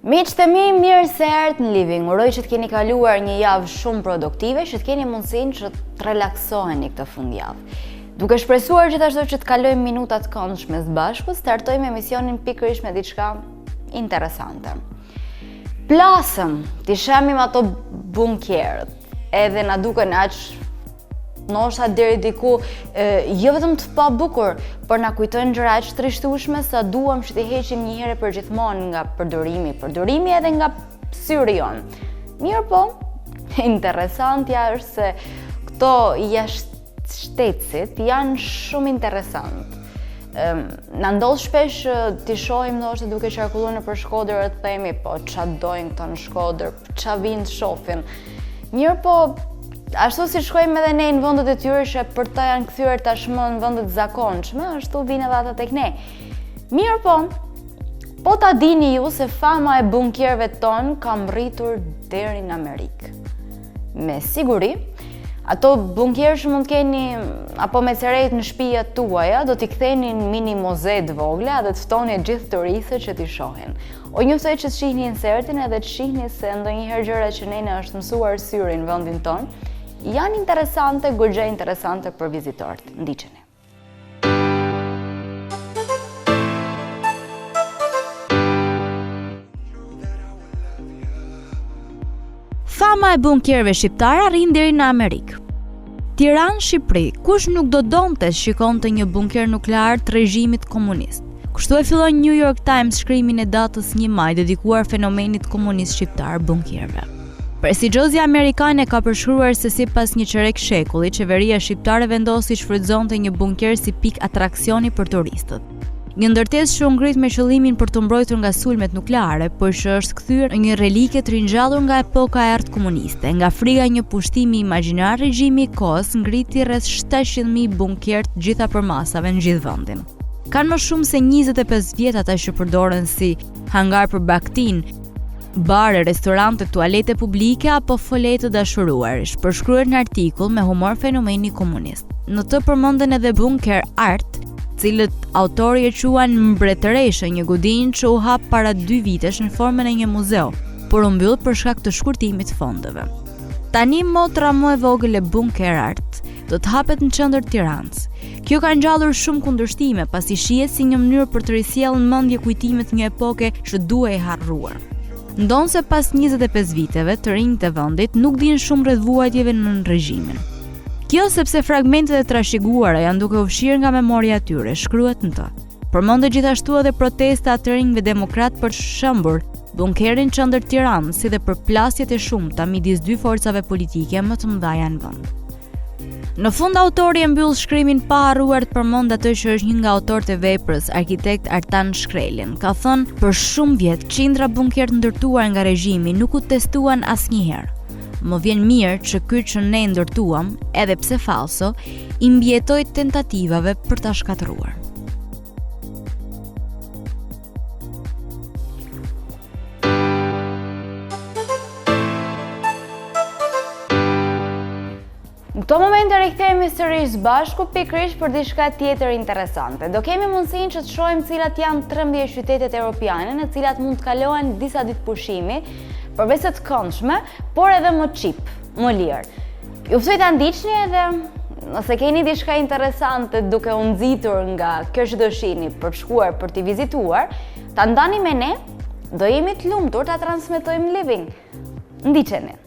Miqtë e mi, mirë se erdhët në Living. Uroj që të keni kaluar një javë shumë produktive, që të keni mundësinë që të relaksoheni këtë fundjavë. Duke shpresuar gjithashtu që të kalojmë minuta të këndshme së bashku, startojmë emisionin pikërisht me diçka interesante. Plasëm, t'i shemim ato bunkjerët, edhe na duken aq ndoshta deri diku jo vetëm të pa bukur, por na kujtojnë gjëra aq trishtueshme sa duam që t'i heqim një herë përgjithmonë nga përdorimi edhe nga syri jon. Mirë po, interesantja është se këto jashtështetësit janë shumë interesant. Na ndodh shpesh t'i shohim ndoshta duke qarkulluar nëpër Shkodër e themi, po ç'a dojnë këto në Shkodër, ç'a vinë të shohin. Mirë po, ashtu si shkojmë edhe ne në vendet e tyre që për ta janë kthyer tashmë në vende të zakonshme, ashtu vinë edhe ata tek ne. Mirë po ta dini ju se fama e bunkjerëve ton ka rritur deri në Amerikë. Me siguri, ato bunkjerë që mund të keni apo me cerejt në shtëpiat tuaja, do t'i ktheni në mini muze të vogla dhe të ftoni gjithë turistët që t'i shohin. O njoftoj që të shihni insertin edhe të shihni se ndonjëherë gjërat që ne na është mësuar syri në vendin ton janë interesante, goxha interesante për vizitorët. Ndiqeni. Fama e bunkjerëve shqiptare arrin deri në Amerikë. Tiranë, Shqipëri, kush nuk do donte shikonte një bunker nuklear të regjimit komunist. Kështu e fillon New York Times shkrimin e datës 1 maj dedikuar fenomenit komunist shqiptar bunkjerëve. Prestigjozja amerikane ka përshkruar se sipas një çerek shekulli, qeveria shqiptare vendosi që frymëzonte një bunker si pikë atraksioni për turistët. Një ndërtesë që u ngrit me qëllimin për të mbrojtur nga sulmet nukleare, por që është kthyer në një relike të ringjallur nga epoka e errët komuniste. Nga frika një pushtimi imagjinar, regjimi i kohës ngriti rreth 700.000 bunker të gjitha përmasave në gjithë vendin. Kanë më shumë se 25 vjet ata që përdoren si hangar për baktin, bare, restorante, tualete publike apo fole të dashuruarish, përshkruar në artikull me humor fenomeni komunist. Në të përmenden edhe bunker art, cilët autori e quan mbretëreshë, një godinë që u hap para 2 vitesh në formën e një muzeu, por u mbyll për shkak të shkurtimit të fondeve. Tani motra më e vogël e bunker art do të hapet në qendër Tiranës. Kjo ka ngjallur shumë kundërshtime, pasi shihet si një mënyrë për të risjellë në mendje kujtimet një epoke që duhej e harruar. Ndonse pas 25 viteve, të rinjtë e vendit nuk dinë shumë rreth vuajtjeve në regjimin. Kjo sepse fragmentet e trashëguara janë duke u fshirë nga memoria e tyre, shkruhet në të. Përmendet gjithashtu edhe protesta të rinjve demokrat për shëmbur bunkerin qendër Tiranës, si dhe për plasjet e shumta midis 2 forcave politike më të mëdha në vend. Në fund autori e mbyll shkrimin pa harruar të përmend atë që është një nga autorët e veprës, arkitekt Artan Shkrelin. Ka thënë, për shumë vjet qindra bunker të ndërtuar nga regjimi nuk u testuan asnjëherë. Më vjen mirë që ky që ne ndërtuam, edhe pse falso, i mbijetoi tentativave për ta shkatërruar. Në këto momente rikthehemi sërish bashku pikërisht për diçka tjetër interesante. Do kemi mundësinë që të shohim cilat janë 13 qytetet europiane në cilat mund të kalohen disa ditë pushimi, përveç të këndshme, por edhe më çip, më lirë. Ju ftoj ta ndiqni edhe nëse keni diçka interesante duke u nxitur nga kjo që do shihni për të shkuar për t'i vizituar, ta ndani me ne, do jemi të lumtur ta transmetojmë Living. Ndiqeni.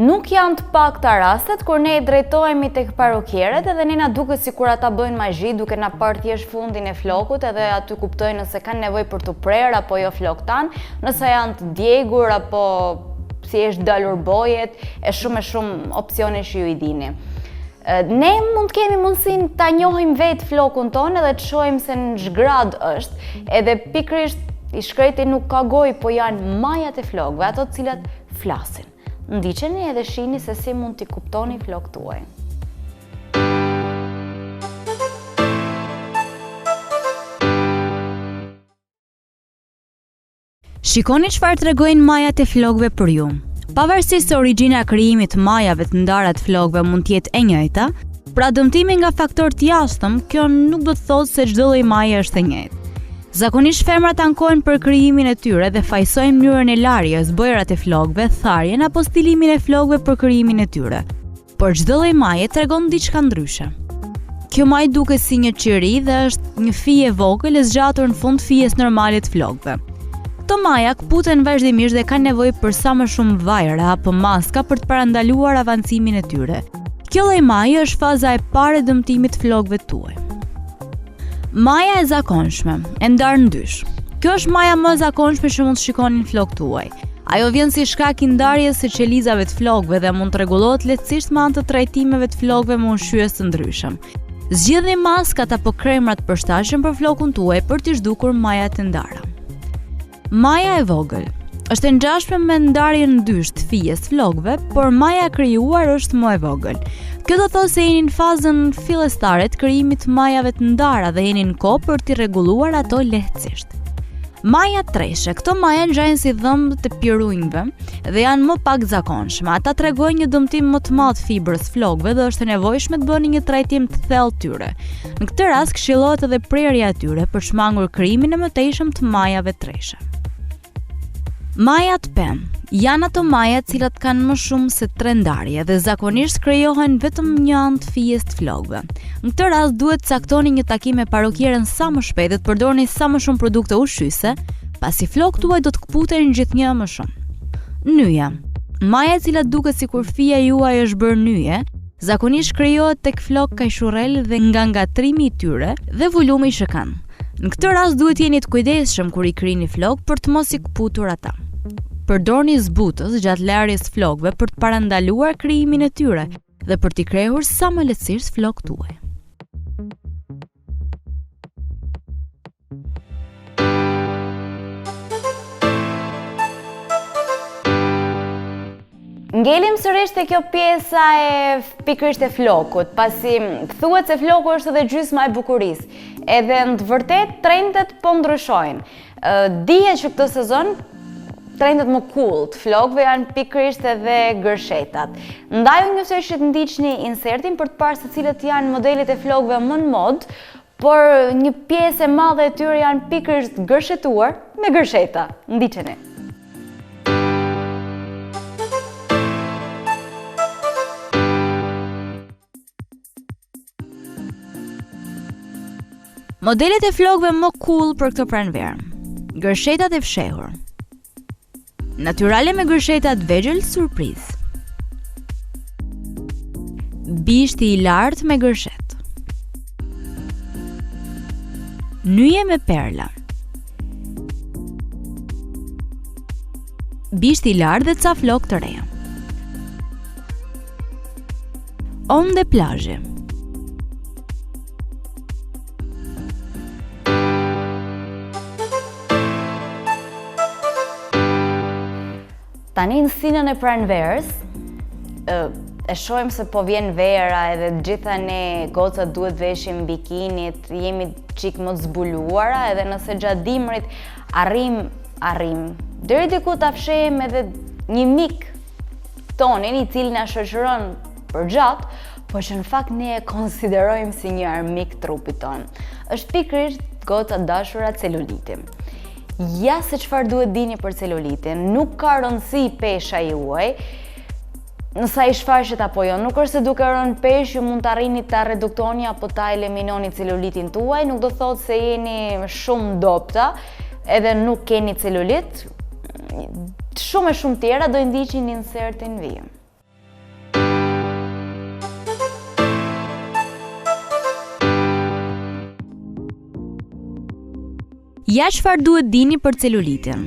Nuk janë të pakta rastet kur ne drejtohemi tek parukierët edhe ne na duket sikur ata bëjnë mazhi duke na parë thjesht fundin e flokut edhe aty kuptojnë nëse kanë nevojë për të prerë apo jo flok tan, nëse janë të djegur apo thjesht dalur bojet, e shumë opsione që ju i dini. Ne mund të kemi mundësinë ta njohim vetë flokun tonë edhe të shohim se në ç'grad është, edhe pikërisht i shkreti nuk ka gojë, po janë majat e flokëve, ato të cilat flasin. Ndiqeni edhe shihni se si mund t'i kuptoni flokët tuaj. Shikoni çfarë tregojnë majat e flokëve për ju. Pavarësisht se origjina e krijimit të majave të ndara të flokëve mund të jetë e njëjta, pra dëmtimi nga faktor të jashtëm, kjo nuk do të thotë se çdo lloj maje është e njëjtë. Zakonisht femrat ankohen për krijimin e tyre dhe fajsojnë mënyrën e larjes, bojrat e flokëve, tharjen apo stilimin e flokëve për krijimin e tyre. Por çdo lloj maje tregon diçka ndryshe. Kjo majë duket si një qiri dhe është një fije e vogël e zgjatur në fund fijes normale të flokëve. Këto maja kputen vazhdimisht dhe kanë nevojë për sa më shumë vajra apo maska për të parandaluar avancimin e tyre. Kjo lloj maje është faza e parë e dëmtimit të flokëve tuaj. Maja e zakonshme, e ndarë në dysh. Kjo është maja më e zakonshme që mund të shikoni në flokët tuaj. Ajo vjen si shkak i ndarjes së qelizave të flokëve dhe mund të rregullohet lehtësisht me anë të trajtimeve të flokëve me ushqyes të ndryshëm. Zgjidhni maskat apo kremrat përshtatshëm për flokun tuaj për t'i zhdukur majat e ndara. Maja e vogël është e ngjashme me ndarjen në dysh të fijes të flokëve, por maja e krijuar është më e vogël. Kjo do thotë se jeni në fazën fillestare të krijimit të majave të ndara dhe jeni në kohë për t'i rregulluar ato lehtësisht. Maja treshe, këto maja ngjajnë si dhëmbët e pirunjve dhe janë më pak zakonshme. Ata tregojnë një dëmtim më të madh fibrës flokëve dhe është e nevojshme të bëni një trajtim të thellë tyre. Në këtë rast këshillohet edhe prerja e tyre për shmangur krijimin e mëtejshëm të majave treshe. Majat pemë janë ato maja të cilat kanë më shumë se 3 ndarje dhe zakonisht krijohen vetëm një anë të fijes të flokëve. Në këtë rast duhet të caktoni një takim me parukierën sa më shpejt dhe të përdorni sa më shumë produkte ushqyese, pasi flokët tuaj do të kputen gjithnjë më shumë. Nyja. Maja e cila duket sikur fija juaj është bërë nyje, zakonisht krijohet tek flokë kajshurrel dhe nga ngatrimi i tyre dhe volumi që kanë. Në këtë rast duhet jeni të kujdesshëm kur i krijini flokë për të mos i kputur ata. Përdorni zbutës gjatë larjes të flokëve për të parandaluar krijimin e tyre dhe për t'i krehur sa më lehtësisht flokët tuaj. Ngelim sërish te kjo pjesa e pikërisht e flokut, pasi thuhet se floku është edhe gjysma e bukurisë. Edhe në të vërtet trendet po ndryshojnë. Dihet që këtë sezon trendet më cool të flokëve janë pikërisht edhe gërshetat. Ndaj unë njësoj që të ndiqni insertin për të parë se cilët janë modelet e flokëve më në mod, por një pjesë e madhe e tyre janë pikërisht gërshetuar me gërsheta. Ndiqeni. Modelet e flokëve më cool për këtë pranverë. Gërshetat e fshehur. Natyrale me gërshetat vegjël surprizë. Bishti i lartë me gërshet. Nyje me perla. Bishti i lartë dhe ca flokë të reja. Onde plazhe. Tani në sinën e pranverës, e shohim se po vjen vera edhe gjitha ne gocat duhet veshim bikinit, jemi çik më të zbuluara edhe nëse gjatë dimrit arrim deri diku ta fshehem edhe një mik tonin i cili na shoqëron për gjatë, por që në fakt ne e konsiderojmë si një armik trupit ton. Është pikërisht gocat dashura celuliti. Ja se çfarë duhet dini për celulitin, nuk ka rëndësi pesha juaj, nësa i shfaqet apo jo, nuk është se duke rënë pesh ju mund të arrini ta reduktoni apo ta eliminoni celulitin tuaj, nuk do thotë se jeni shumë dopta, edhe nuk keni celulit, shumë e shumë tjera do i ndiqni në insertin vijim. Ja çfarë duhet dini për celulitin.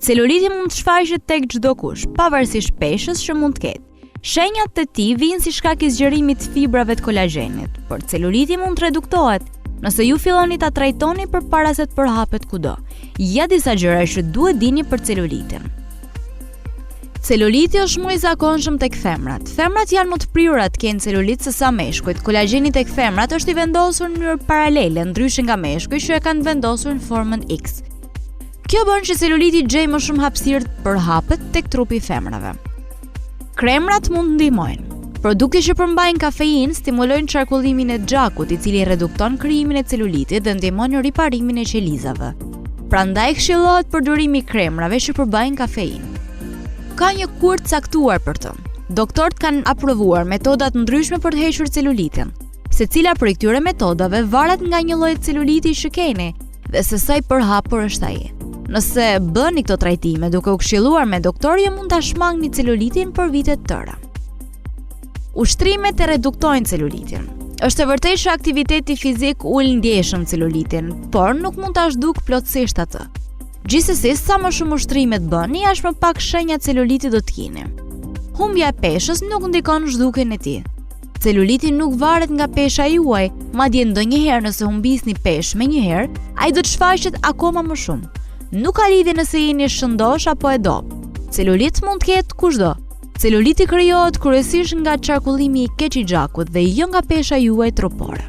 Celuliti mund të shfaqet tek çdo kush, pavarësisht peshës që mund të ketë. Shenjat të tij vijnë si shkak i zgjerimit të fibrave të kolagjenit, por celuliti mund të reduktohet nëse ju filloni ta trajtoni përpara se të përhapet kudo. Ja disa gjëra që duhet dini për celulitin. Celuliti është më i zakonshëm tek femrat. Femrat janë më të prirura të kenë celulit se sa meshkujt. Kolagjeni tek femrat është i vendosur në mënyrë paralele, ndryshe nga meshkujt që e kanë vendosur në formën X. Kjo bën që celuliti gjej më shumë hapësirë të përhapet tek trupi i femrave. Kremrat mund të ndihmojnë. Produkte që përmbajnë kafeinë stimulojnë qarkullimin e gjakut, i cili redukton krijimin e celulitit dhe ndihmon në riparimin e qelizave. Prandaj këshillohet përdorimi i kremrave që përbajnë kafeinë. Ka një kur të caktuar për të. Doktorët kanë aprovuar metoda të ndryshme për të hequr celulitin. Secila prej këtyre metodave varet nga një lloj celuliti që keni dhe se sa i përhapur është ai. Nëse bëni këto trajtime duke u këshilluar me doktor, ju mund ta shmangni celulitin për vite të tëra. Ushtrimet e reduktojnë celulitin. Është e vërtetë që aktiviteti fizik ul ndjeshëm celulitin, por nuk mund ta zhduk plotësisht atë. Gjithsesi, sa më shumë ushtrime të bëni, aq më pak shenja celuliti do të keni. Humbja e peshës nuk ndikon zhdukjen e tij. Celuliti nuk varet nga pesha juaj, madje ndonjëherë nëse humbisni peshë menjëherë, ai do të shfaqet akoma më shumë. Nuk ka lidhje nëse jeni shëndosh apo e dobët. Celulit mund të ketë kushdo. Celuliti krijohet kryesisht nga qarkullimi i keq i gjakut dhe jo nga pesha juaj trupore.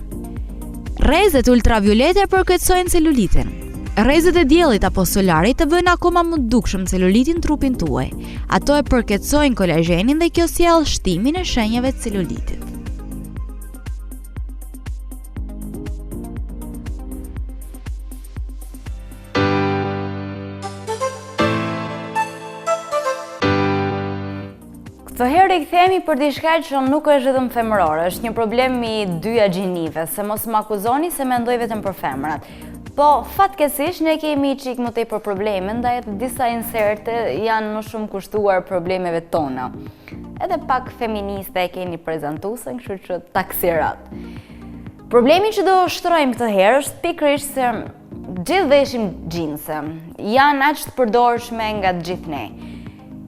Rrezet ultraviolete përkeçojnë celulitin. Rrezet e diellit apo solarit të bëjnë akoma më dukshëm celulitin në trupin tuaj. Ato e përkeçojnë kolagjenin dhe kjo sjell shtimin e shenjave të celulitit. Këtë herë i kthehemi për diçka që nuk është vetëm femërore, është një problem i dyja gjinive, se mos më akuzoni se mendoj vetëm për femrat. Po, fatkeqësisht ne kemi çik më tepër probleme, ndaj edhe disa inserte janë më shumë kushtuar problemeve tona. Edhe pak feministe e keni prezantuesen, kështu që taksirat. Problemi që do shtrojmë këtë herë është pikërisht se gjithë veshim xhinse, janë aq të përdorshme nga të gjithë ne.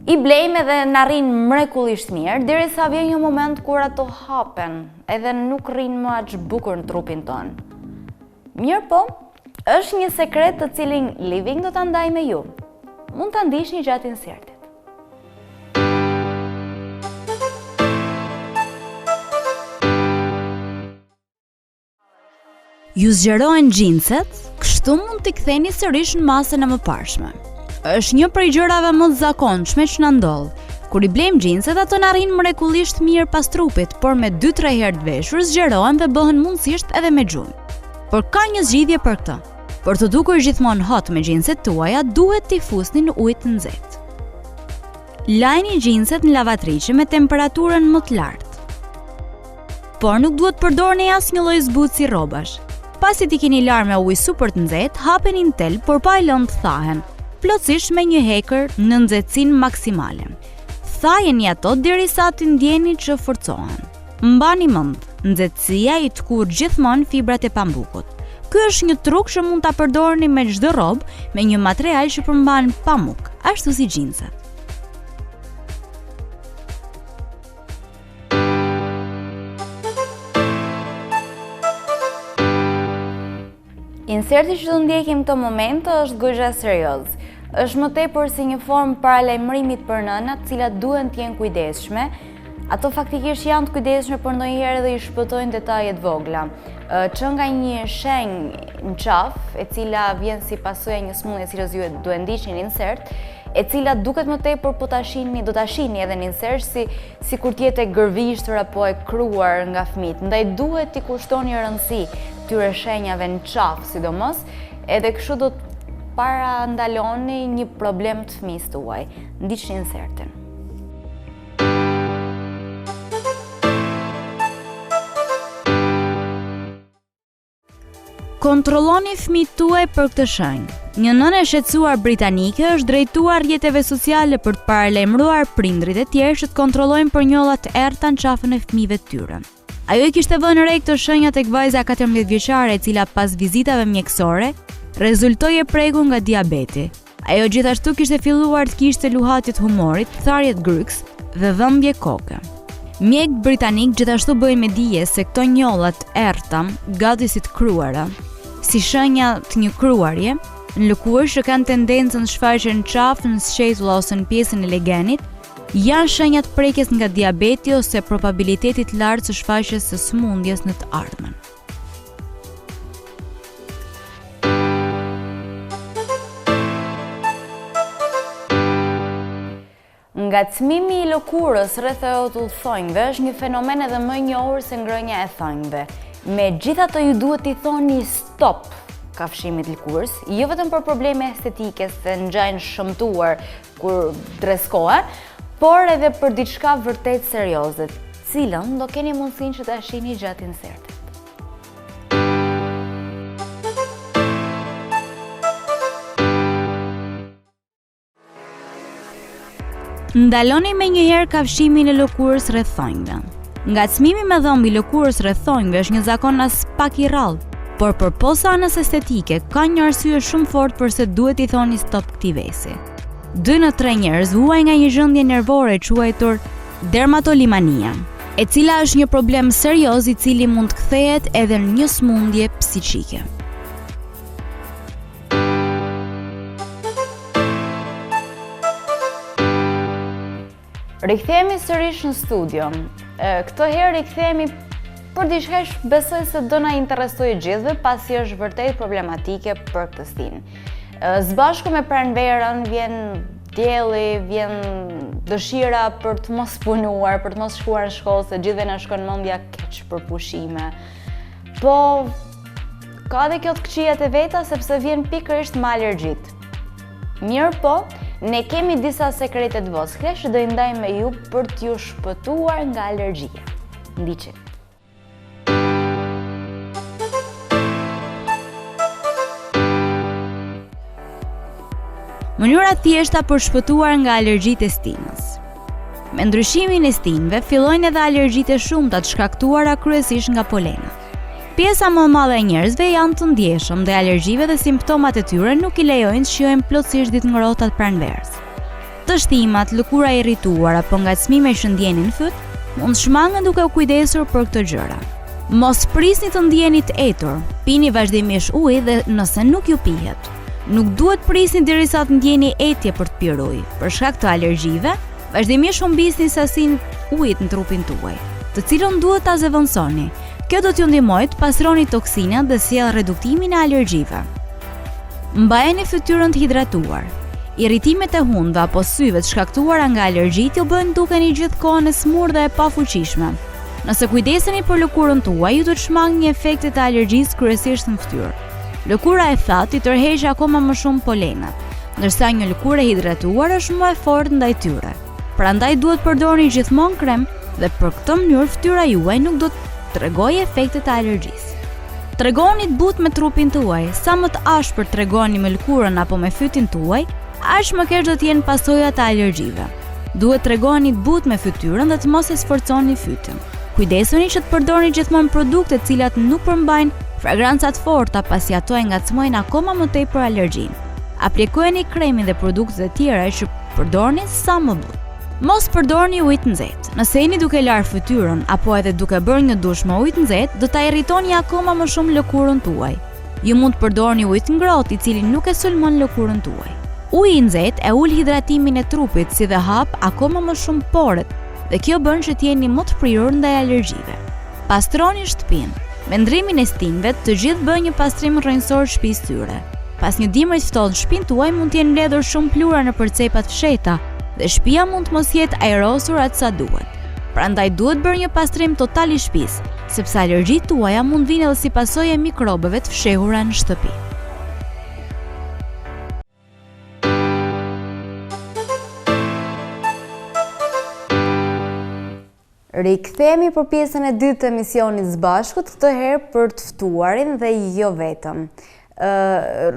I blejmë edhe në rrinë mrekullisht mirë, derisa vjen një moment kur ato hapen, edhe nuk rrinë më aq bukur në trupin tonë. Mirë po, është një sekret të cilin Living do ta ndaj me ju. Mund ta ndiqni gjatë insertit. Ju zgjerojnë xhinset, kështu mund t'i ktheni sërish në masën e mëparshme. Është një prej gjërave më të zakonshme që na ndodh. Kur i blejmë xhinset, ato na rrinë mrekullisht mirë pas trupit, por me 2-3 herë të veshur zgjerohen dhe bëhen mundësisht edhe me gjumë. Por ka një zgjidhje për këtë. Për të dukur gjithmonë hot me xhinset tuaja, duhet t'i fusni në ujë të nxehtë. Lajni xhinset në lavatriçe me temperaturën më të lartë. Por nuk duhet përdorni asnjë lloj zbutësi rrobash. Pasi t'i keni larë me ujë super të nxehtë, hapeni në tel, por pa e lënë të thahen. Plotësisht me një heker në nxehtësinë maksimale. Thajeni ato derisa të ndjeni që forcohen. Mbani mend, nxehtësia i tkur gjithmonë fibrat e pambukut. Ky është një truk që mund ta përdorni me çdo rrobë me një material që përmban pamuk, ashtu si xhinset. Inserti që do ndjekim këtë moment është goxha serioz. Është më tepër si një formë paralajmërimit për nënat, të cilat duhen të jenë kujdesshme. Ato faktikisht janë të kujdesshme, por ndonjëherë edhe i shpëtojnë detajet vogla. Që nga një shenjë në qafë, e cila vjen si pasojë e një smundje siç ju duhet ndiqni në insert, e cila duket më tepër po ta shihni, do ta shihni edhe në insert si kur të jetë e gërvishtër apo e kryuar nga fëmijët. Ndaj duhet t'i kushtoni rëndësi këtyre shenjave në qafë, sidomos, edhe kështu do të para ndaloni një problem të fëmijës tuaj. Ndiqni insertin. Kontrolloni fëmijët tuaj për këtë shenjë. Një nënë e shqetësuar britanike është drejtuar rrjeteve sociale për të paralajmëruar prindrit e tjerë që të kontrollojnë për njollat të errta në qafën e fëmijëve të tyre. Ajo I kishte vënë re këto shenja tek vajza 14 vjeçare e cila pas vizitave mjekësore rezultoi e prekur nga diabeti. Ajo gjithashtu kishte filluar të kishte luhatje të humorit, tharje të gryks dhe dhëmbje koke. Mjekët britanik gjithashtu bëjnë me dije se këto njollat errta, gati si të kruara, si shenja të një kruarje, në lëkurë që kanë tendencën të shfaqen qafë në sqetulla ose në pjesën e legenit, janë shenjat prekjes nga diabeti ose probabilitetit lartë së shfaqjes së sëmundjes në të ardhmen. Ngacmimi I lëkurës rreth thonjve është një fenomen edhe më I njohur se ngrënia e thonjve. Megjithatë ju duhet I thoni stop kafshimit lëkurës, jo vetëm për probleme estetike se ngjajnë shëmtuar kur dreskohen, por edhe për diçka vërtet serioze, cilën do keni mundësinë që ta shihni gjatë insertit. Ndaloni me njëherë kafshimin e lëkurës rreth thonjve. Ngacmimi me dhëmb I lëkurës rreth thonjve është një zakon as pak I rrallë, por për posa anës estetike ka një arsye shumë fort përse duhet I thoni stop këtij vesi. 2 në 3 njerëz vuajnë nga një gjendje nervore e quajtur dermatolimania, e cila është një problem serioz I cili mund të kthehet edhe në një sëmundje psiqike. Rikthehemi sërish në studio. Këtë herë rikthehemi për diçka që besoj se do na interesojë gjithëve, pasi është vërtet problematike për këtë stinë. Së bashku me pranverën vjen dielli, vjen dëshira për të mos punuar, për të mos shkuar në shkollë, se gjithëve na shkon mendja keq për pushime. Po ka dhe kjo të këqijat e veta sepse vjen pikërisht me alergjit. Mirë po, ne kemi disa sekrete të voskre që do I ndajmë me ju për t'ju shpëtuar nga alergjia. Ndiqeni. Mënyra thjeshta për shpëtuar nga alergjitë e stinës. Me ndryshimin e stinëve fillojnë edhe alergjitë e shumta të shkaktuara kryesisht nga polenat. Pjesa më e madhe e njerëzve janë të ndjeshëm dhe alergjive dhe simptomat e tyre nuk I lejojnë të shijojnë plotësisht ditë ngrohta të pranverës. Të shtimat, lëkura e irrituar apo ngacmime që ndjeni në fyt mund të shmangen duke u kujdesur për këto gjëra. Mos prisni të ndjeni të etur, pini vazhdimisht ujë dhe nëse nuk ju pihet. Nuk duhet prisni derisa të ndjeni etje për të pirë ujë. Për shkak të alergjive, vazhdimisht humbisni sasinë ujit në trupin tuaj, të cilën duhet ta zëvendësoni. Kjo do t'ju ndihmojë të pastroni toksinat dhe sjell reduktimin e alergjive. Mbajeni fytyrën të hidratuar. Irritimet e hundëve apo syve të shkaktuara nga alergjit ju bëjnë dukeni gjithkohën e smur dhe e pafuqishme. Nëse kujdeseni për lëkurën tuaj, ju do të shmangni efektet e alergjisë kryesisht në fytyrë. Lëkura e thatë I tërheq akoma më shumë polenat, ndërsa një lëkurë e hidratuar është më e fortë ndaj tyre. Prandaj duhet përdorni gjithmonë krem dhe për këtë mënyrë fytyra juaj nuk do të tregojë efektet e alergjisë. Tregoni të butë me trupin tuaj, sa më të ashpër tregoni me lëkurën apo me fytin tuaj, aq më keq do të jenë pasojat e alergjive. Duhet tregoni të butë me fytyrën dhe të mos e sforconi fytyn. Kujdesuni që të përdorni gjithmonë produkte të cilat nuk përmbajnë fragrancat forta, pasi ato e ngacmojnë akoma më tepër alergjinë. Aplikojeni kremin dhe produktet e tjera që përdorni sa më butë. Mos përdorni ujë të nxehtë. Nëse jeni duke larë fytyrën apo edhe duke bërë një dush me ujë të nxehtë, do ta irritoni akoma më shumë lëkurën tuaj. Ju mund të përdorni ujë të ngrohtë, I cili nuk e sulmon lëkurën tuaj. Uji I nxehtë e ul hidratimin e trupit, si dhe hap akoma më shumë porët, dhe kjo bën që të jeni më të prirur ndaj alergjive. Pastroni shtëpinë. Me ndrimin e stinëve, të gjithë bëjnë një pastrim rrënjësor shtëpisë tyre. Pas një dimri të ftohtë, shtëpinë tuaj mund të jenë mbledhur shumë plura nëpër cepat fshehta dhe shtëpia mund të mos jetë ajrosur atë sa duhet. Prandaj duhet bërë një pastrim total I shtëpisë, sepse alergjitë tuaja mund vinë edhe si pasojë e mikrobeve të fshehura në shtëpi. Rikthehemi për pjesën e dytë të emisionit Së Bashkut, këtë herë për të ftuarin dhe jo vetëm.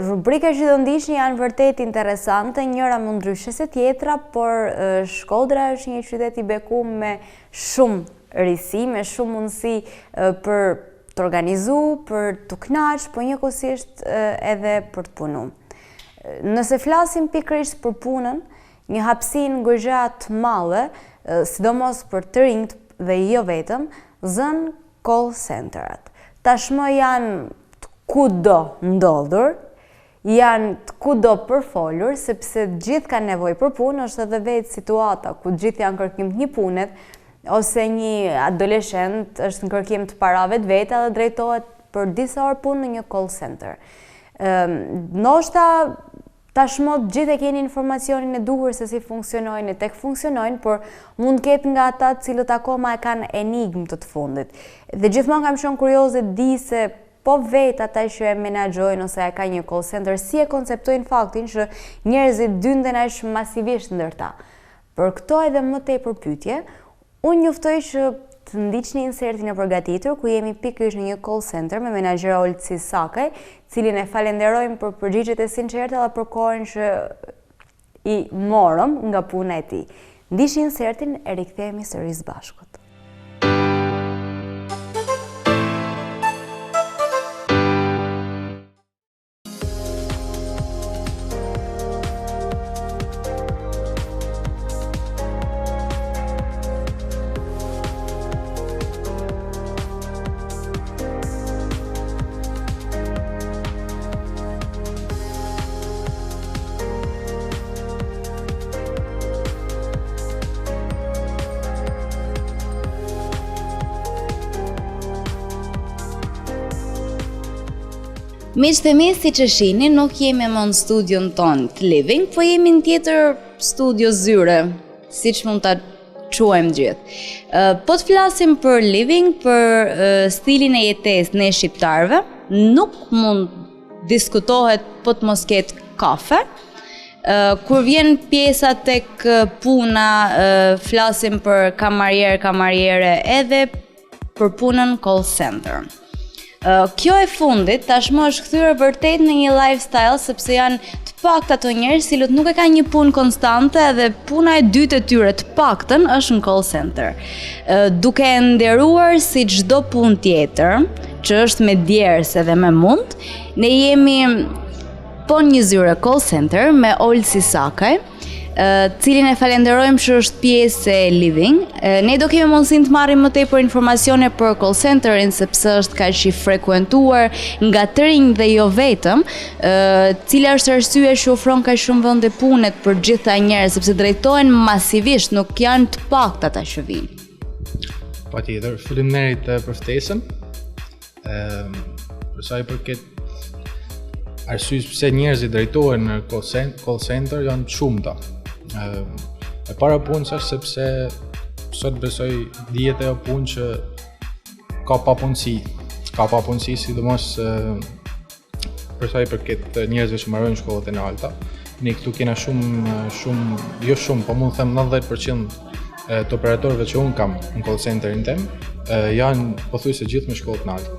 Rubrika që do ndiqni janë vërtet interesante, njëra më ndryshe se tjetra, por Shkodra është një qytet I bekuar me shumë risi, me shumë mundësi për të organizu, për të knaq, po njëkohësisht edhe për të punu. Nëse flasim pikërisht për punën, një hapësinë goxha të madhe, sidomos për të rinjt dhe jo vetëm, zën call centeret. Tashmë janë të kudo ndodhur, janë të kudo përfolur, sepse gjithë kanë nevojë për punë, është edhe vetë situata ku gjithë janë kërkim të një punet, ose një adoleshent është në kërkim të parave të veta dhe drejtohet për disa orë punë në një call center. Ndoshta tashmë gjithë e keni informacionin e duhur se si funksionojnë e tek funksionojnë, por mund ketë nga ata cilët akoma e kanë enigmë të fundit. Dhe gjithmonë kam qenë kurioze di se po vetë ata që e menaxhojnë ose e ka një call center, si e konceptojnë faktin që njerëzit dynden aq masivisht ndër ta. Për këto edhe më tepër pyetje, unë juftoj që të ndiqni insertin e përgatitur, ku jemi pikërisht në një call center me menaxher Olci Sakaj, cilin e falenderojmë për përgjigjet e sinqerta dhe për kohën që i morëm nga puna e tij. Ndiqni insertin e rikthehemi sërish bashkët. Miqtë e mi, si që shihni, nuk jemi më në studion tonë të Living, po jemi në tjetër studio zyre, si që mund të quajmë gjithë. Po të flasim për Living, për stilin e jetes në shqiptarve, nuk mund diskutohet po të mos ketë kafe. Kur vjen pjesa tek puna, flasim për kamariere edhe për punën call center. Kjo e fundit tashmë është kthyer vërtet në një lifestyle, sepse janë të pakta ato njerëz cilët nuk e kanë një punë konstante dhe puna e dytë e tyre të paktën është në call center. Duke e nderuar si çdo punë tjetër, që është me djersë edhe me mund, ne jemi po një zyre call center me Olci Sakaj, cilin e falenderojmë që është pjesë e Living. Ne do kemi mundësinë të marrim më tepër informacione për call centerin, sepse është kaq i frekuentuar nga të rinj dhe jo vetëm, cila është arsyeja që ofron kaq shumë vende pune për gjithë ata njerëz, sepse drejtohen masivisht, nuk janë të pakta ata që vinë. Patjetër, faleminderit për ftesën. Për sa i përket arsyes pse njerëzit drejtohen në call center janë të shumta. E para punës është sepse sot besoj dihet ajo punë që ka papunësi, sidomos për sa i përket njerëzve që mbarojnë shkollat e larta. Ne këtu kena shumë, po mund të them 90% të operatorëve që unë kam në call centerin tem janë pothuajse gjithë me shkollë të larta.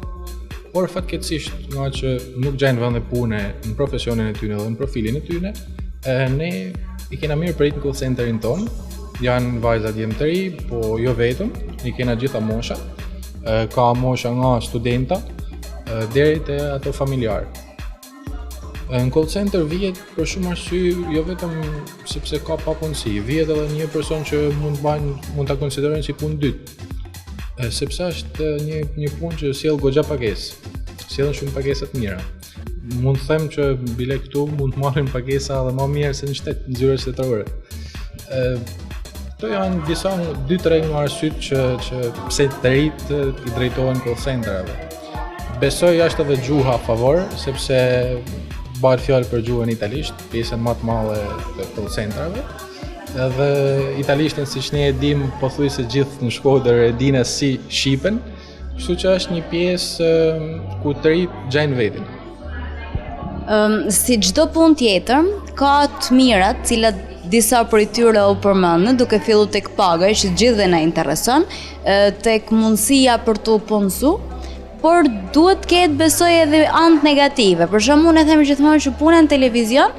Por fatkeqësisht, nga që nuk gjejnë vende pune në profesionin e tyre dhe në profilin e tyre, ne i kena mirë prit në call centerin ton, janë vajzat jem të ri, po jo vetëm, i kena gjitha mosha, ka mosha nga studenta, deri te ato familjarë. Në call center vihet për shumë arsye, jo vetëm sepse ka papunësi, vihet edhe një person që mund ta konsiderojnë si punë dytë, sepse është një punë që sjell goxha pagesë, sjellën shumë pagesa të mira. Mund të them që bile këtu mund të marrin pagesa edhe më mirë se në shtet, në zyrë shtetërore. Këto janë disa 2-3 nga arsyet që pse të rit i drejtohen call centerave. Besoj është edhe gjuha a favor, sepse bëhet fjalë për gjuhën italisht, pjesën më të madhe të call centerave. Edhe italishtin, siç ne e dim, pothuajse gjithë në Shkodër e dinë si shipen, kështu që është një pjesë ku të rit gjejnë vetin. Si çdo punë tjetër, ka të mirat, cilat disa prej tyre u përmendën, duke filluar tek paga, që gjithë na intereson, tek mundësia për të punësu, por duhet të ketë besoj edhe anë negative. Për shembull, unë e them gjithmonë që puna në televizion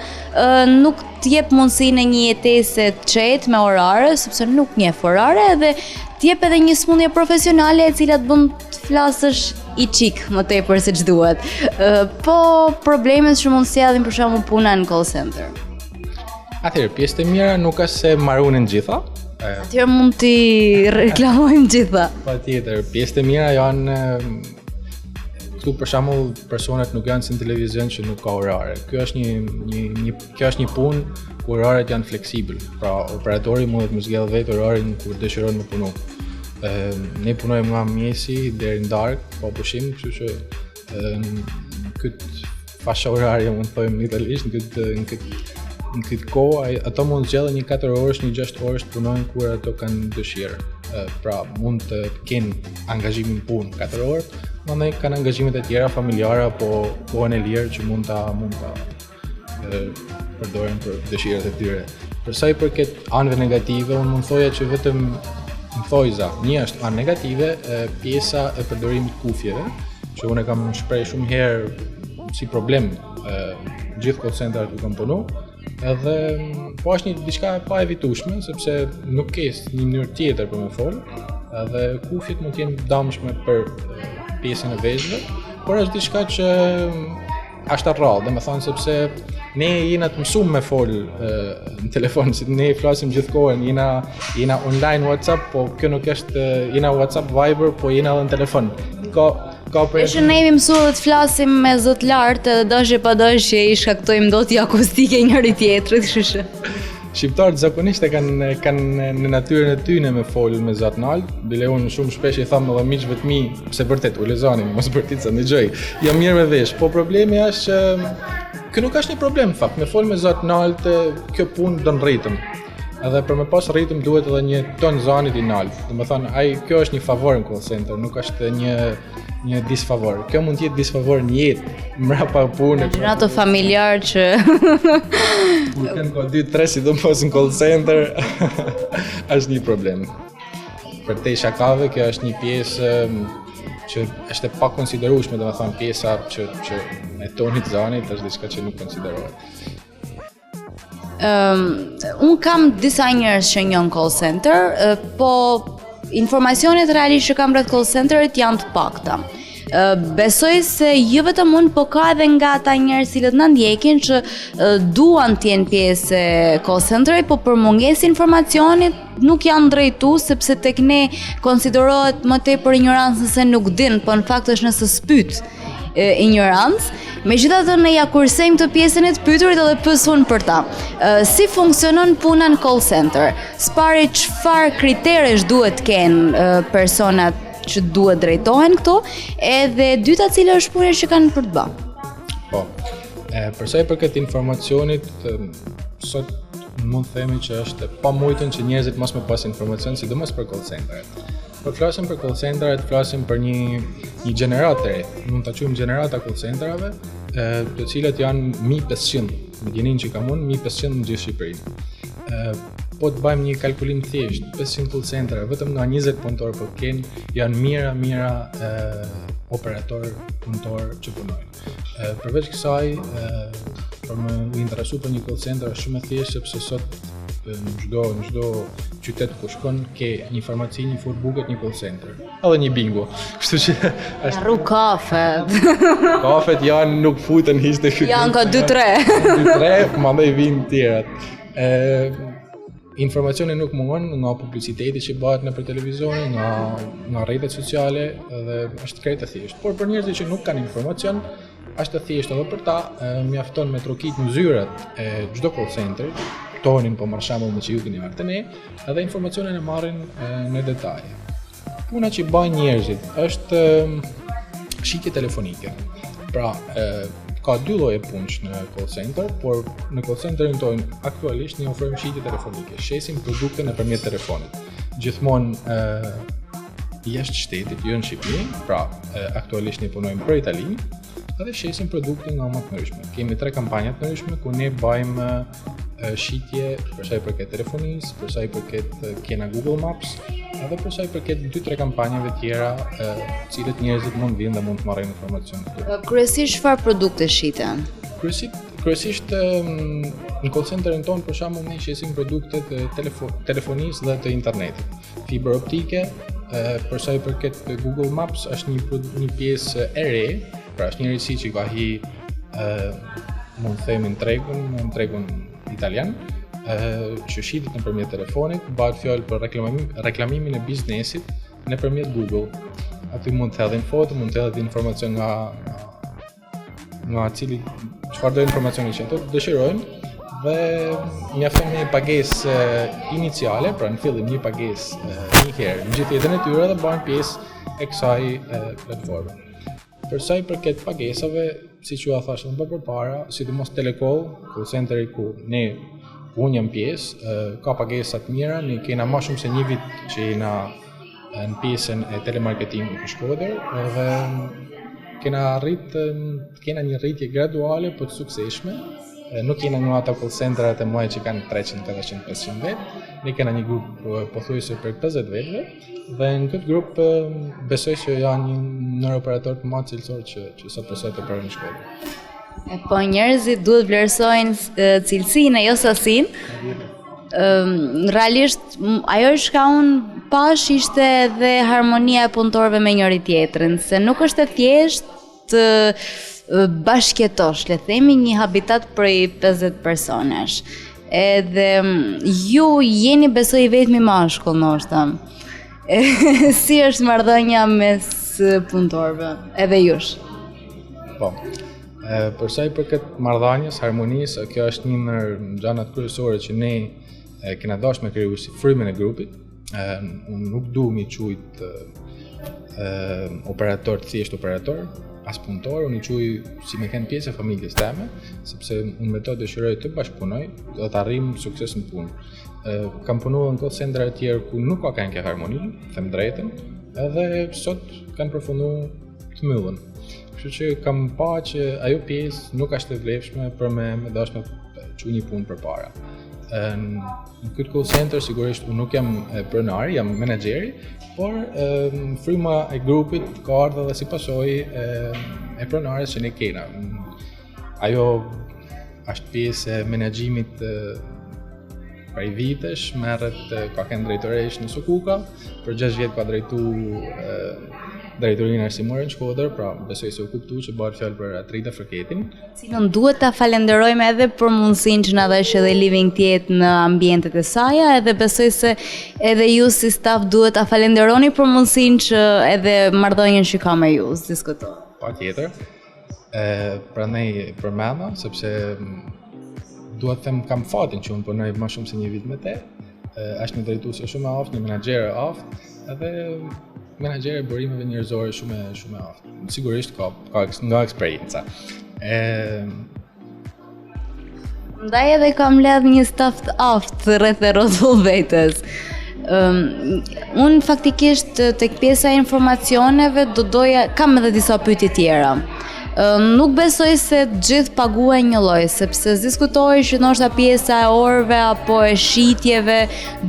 nuk të jep mundësinë një jetese të qetë me orare, sepse nuk njeh orare, dhe të jep edhe një smundje profesionale e cila të bën të flasësh i çik më tepër se ç'duhet. Po problemet që mund të sjellin për shembull puna në call center. Atëherë, pjesët e mira nuk është se marrunin gjitha. Atëherë mund t'i reklamojmë gjitha. Patjetër, pjesët e mira janë këtu për shembull personat nuk janë si në televizion që nuk ka orare. Kjo është një punë ku oraret janë fleksibël. Pra operatori mund të më zgjidhë vetë orarin kur dëshiron të punoj. Ne punojmë nga mëngjesi deri në darkë, pa pushim, kështu që këtë fasha orare mund të thojmë në italisht, në këtë kohë ato mund të zgjedhin një 4 orësh, një 6 orësh të punojnë kur ato kanë dëshirë. Pra mund të kenë angazhimin punë 4 orë, mandej kanë angazhimet e tjera familjare apo kohën e lirë që mund ta përdoren për dëshirat e tyre. Për sa i përket anëve negative, unë mund thoja që vetëm në thojza, një është anë negative, pjesa e përdorimit kufjeve, që unë e kam shpreh shumë herë si problem gjithë call centrat ku kam punu, edhe po është një diçka e pa evitueshme, sepse nuk ke një mënyrë tjetër për me folë, edhe kufjet mund të jenë dëmshme për pjesën e vezëve, por është diçka që është rrallë, domethënë sepse ne jena të mësuar me fol në telefon, si ne flasim gjithkohën, jena online WhatsApp, po kjo nuk është jena WhatsApp Viber, po jena edhe në telefon. Ishte ne jemi mësuar të flasim me zot lartë, edhe dashje pa dashje i shkaktojmë ndotje akustike njëri tjetrit, kështu që. Shqiptarët zakonisht e kanë në natyrën e tyre me fol me zot nalt, bile unë shumë shpesh i them edhe miqve të mi, pse vërtet u lezonin, mos bërtica ndëgjoj. Jam mirë me vesh, po problemi është që kjo nuk është një problem fakt, me fol me zot nalt, kjo punë don ritëm. Edhe për me pas ritëm duhet edhe një ton zanit i nalt. Domethënë, kjo është një favor në call center, nuk është një disfavor. Kjo mund të jetë disfavor në jetë, mbrapa punë. Gjërato familjar që kur kanë ka 2-3 sidomos në call center, është një problem. Për te shakave, kjo është një pjesë që është e pa konsiderueshme, domethënë pjesa që e tonit zanit është diçka që nuk konsiderohet. Unë kam disa njerëz që njohin call center, po informacionet realisht që kam rreth call centerit janë të pakta. Besoj se jo vetëm unë, po ka edhe nga ata njerëz që na ndjekin që duan të jenë pjesë e call centerit, po për mungesë informacionit nuk janë drejtu, sepse tek ne konsiderohet më tepër ignorancë se nuk din, po në fakt është nëse spyt ignorancë. Megjithatë ne ja kursejmë të pjesën e të pyeturit edhe pyesun për ta. Si funksionon puna në call center? S'pari çfarë kriteresh duhet të kenë personat që duhet drejtohen këtu, edhe dyta cila është puna që kanë për të bërë. Po. Për sa i përket informacionit, sot mund të themi që është pamujtën që njerëzit mos më pas informacion, sidomos për call centeret. Po flasim për call centeret, flasim për një gjeneratër, mund ta quajmë gjenerata call centerave, të cilat janë 1500, me gjinin që kam unë, 1500 në gjithë Shqipërinë. Po të bëjmë një kalkulim thjesht, 500 call centera, vetëm nga 20 punëtorë po kenë, janë mira operatorë punëtorë që punojnë. Përveç kësaj, për më interesu për një call center është shumë e thjeshtë, sepse sot në çdo qytet ku shkon ke një farmaci, një furbuket, një call center, edhe një bingo. Kështu që është rrug kafet. Kafet janë nuk futen hiç të këtu. Janë ka 2-3. 2-3, mandej vinë të tjerat. Informacioni nuk mungon nga publiciteti që bëhet nëpër televizion, nga rrjetet sociale, dhe është krejt e thjeshtë. Por për njerëzit që nuk kanë informacion, është e thjeshtë edhe për ta, mjafton me trokit në zyrat e çdo call centeri, tonin po për shembull me që ju keni marrë ne, edhe informacionin e marrin në detaje. Puna që bajnë njerëzit është shitje telefonike. Pra, ka 2 lloje punësh në call center, por në call centerin tonë aktualisht ne ofrojmë shitje telefonike. Shesim produkte nëpërmjet telefonit. Gjithmonë jashtë shtetit, jo në Shqipëri, pra aktualisht ne punojmë për Italinë, edhe shesim produkte nga më të ndryshme. Kemi 3 kampanja të ndryshme ku ne bajmë shitje për sa i përket telefonisë, për sa i përket kena Google Maps, Edhe për sa i përket 2-3 kampanjave tjera, cilët njerëzit mund vinë dhe mund të marrin informacion këtu. Kryesisht çfarë produkte shiten? Kryesisht në call centerin tonë për shembull ne shisim produkte të telefonisë dhe të internetit. Fibër optike, për sa i përket Google Maps është një pjesë e re, pra është një risi që ka hi mund të themi në tregun italian, që shitet nëpërmjet telefonit, bëhet fjalë për reklamimin e biznesit nëpërmjet Google. Aty mund të hedhin foto, mund të hedhin informacion nga çfarë do informacioni që ato dëshirojnë dhe mjafton një pagesë iniciale, pra në fillim një pagesë një herë në gjithë jetën e tyre dhe bëhen pjesë e kësaj platforme. Për sa i përket pagesave, siç ju thashë më përpara, sidomos Telecall, call centeri ku unë jam pjesë, ka pagesa të mira, ne kena më shumë se një vit që jena në pjesën e telemarketingut në Shkodër dhe kena një rritje graduale për të sukseshme. Nuk kena nga ata call centeret e muaj që kanë 300, 400, 500 vetë, ne kena një grup pothuajse për 50 vetëve dhe në këtë grup besoj që janë një ndër operator të madh cilësor që sot për sot operojnë në Shkodër. Po njerëzit duhet vlerësojnë cilësinë e jo sasinë. Realisht ajo që unë pash ishte edhe harmonia e punëtorëve me njëri tjetrin, se nuk është e thjeshtë bashkëjetosh, le themi një habitat prej 50 personash. Edhe ju jeni besoj vetmi mashkull ndoshta. Si është marrëdhënia mes punëtorëve, edhe jush? Po. Për sa i përket marrëdhënies, harmonisë, kjo është një ndër gjanat kryesore që ne kena dashur me kriju si frymën e grupit. Unë nuk du mi quajt operator të thjesht operator, as punëtor, unë i quaj si me kënë pjesë e familjes teme, sepse unë me to dëshiroj të bashkëpunoj dhe të arrim sukses në punë. Kam punuar në call centre të tjerë ku nuk ka kanë kjo harmoni, them drejtën, edhe sot kanë përfunduar të mbyllën. Kështu që kam pa që ajo pjesë nuk është e vlefshme për me dashme që një punë përpara. Në këtë call center sigurisht unë nuk jam pronari, jam menaxheri, por fryma e grupit ka ardhur dhe si pasojë e pronares që ne kena. Ajo është pjesë e menaxhimit prej vitesh, merret ka qenë drejtoresh në Sukuka, për 6 vjet ka drejtu drejtorinë arsimore në Shkodër, pra besoj se u kuptu që bëhet fjalë për Atrida Fërketin. Cilën duhet ta falenderojmë edhe për mundësinë që na dhash edhe Living Tjetë në ambientet e saj, edhe besoj se edhe ju si staf duhet ta falenderoni për mundësinë që edhe marrëdhënien që ka me ju, diskutoj. Patjetër. Prandaj përmenda sepse duhet të them kam fatin që unë punoj më shumë se një vit me te. Është një drejtuese shumë e aftë, një menaxher e aftë, edhe menaxher e burimeve njerëzore shumë e aftë. Sigurisht ka nga eksperjenca. Ndaj edhe kam ledh një staf të aftë rreth e rrotull vetes. Unë faktikisht tek pjesa e informacioneve kam edhe disa pyetje tjera. Nuk besoj se gjithë paguajnë një lloj, sepse diskutohej që ndoshta pjesa e orëve apo e shitjeve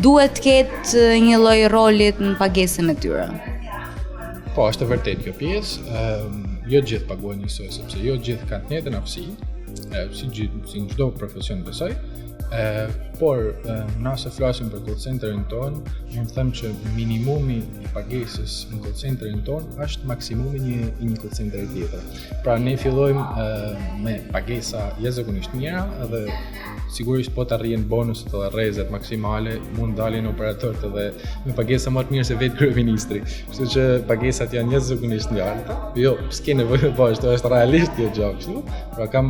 duhet të ketë një lloj rolit në pagesën e tyre. Po, është e vërtet kjo pjesë, jo gjithë paguajnë njësoj, sepse jo gjithë kanë të njëjtën aftësi, si në çdo profesion besoj, por nëse flasim për call centerin ton, mund të them që minimumi i pagesës në call centerin ton është maksimumi i një call centeri tjetër. Pra ne fillojmë me pagesa jashtëzakonisht mira dhe sigurisht po të arrijen bonuset dhe rrezet maksimale, mund dalin operatorët edhe me pagesa më të mirë se vetë kryeministri. Kështu që pagesat janë jashtëzakonisht larta. Jo, s'ke nevojë po ashtu, është realisht kjo gjë kështu. Pra kam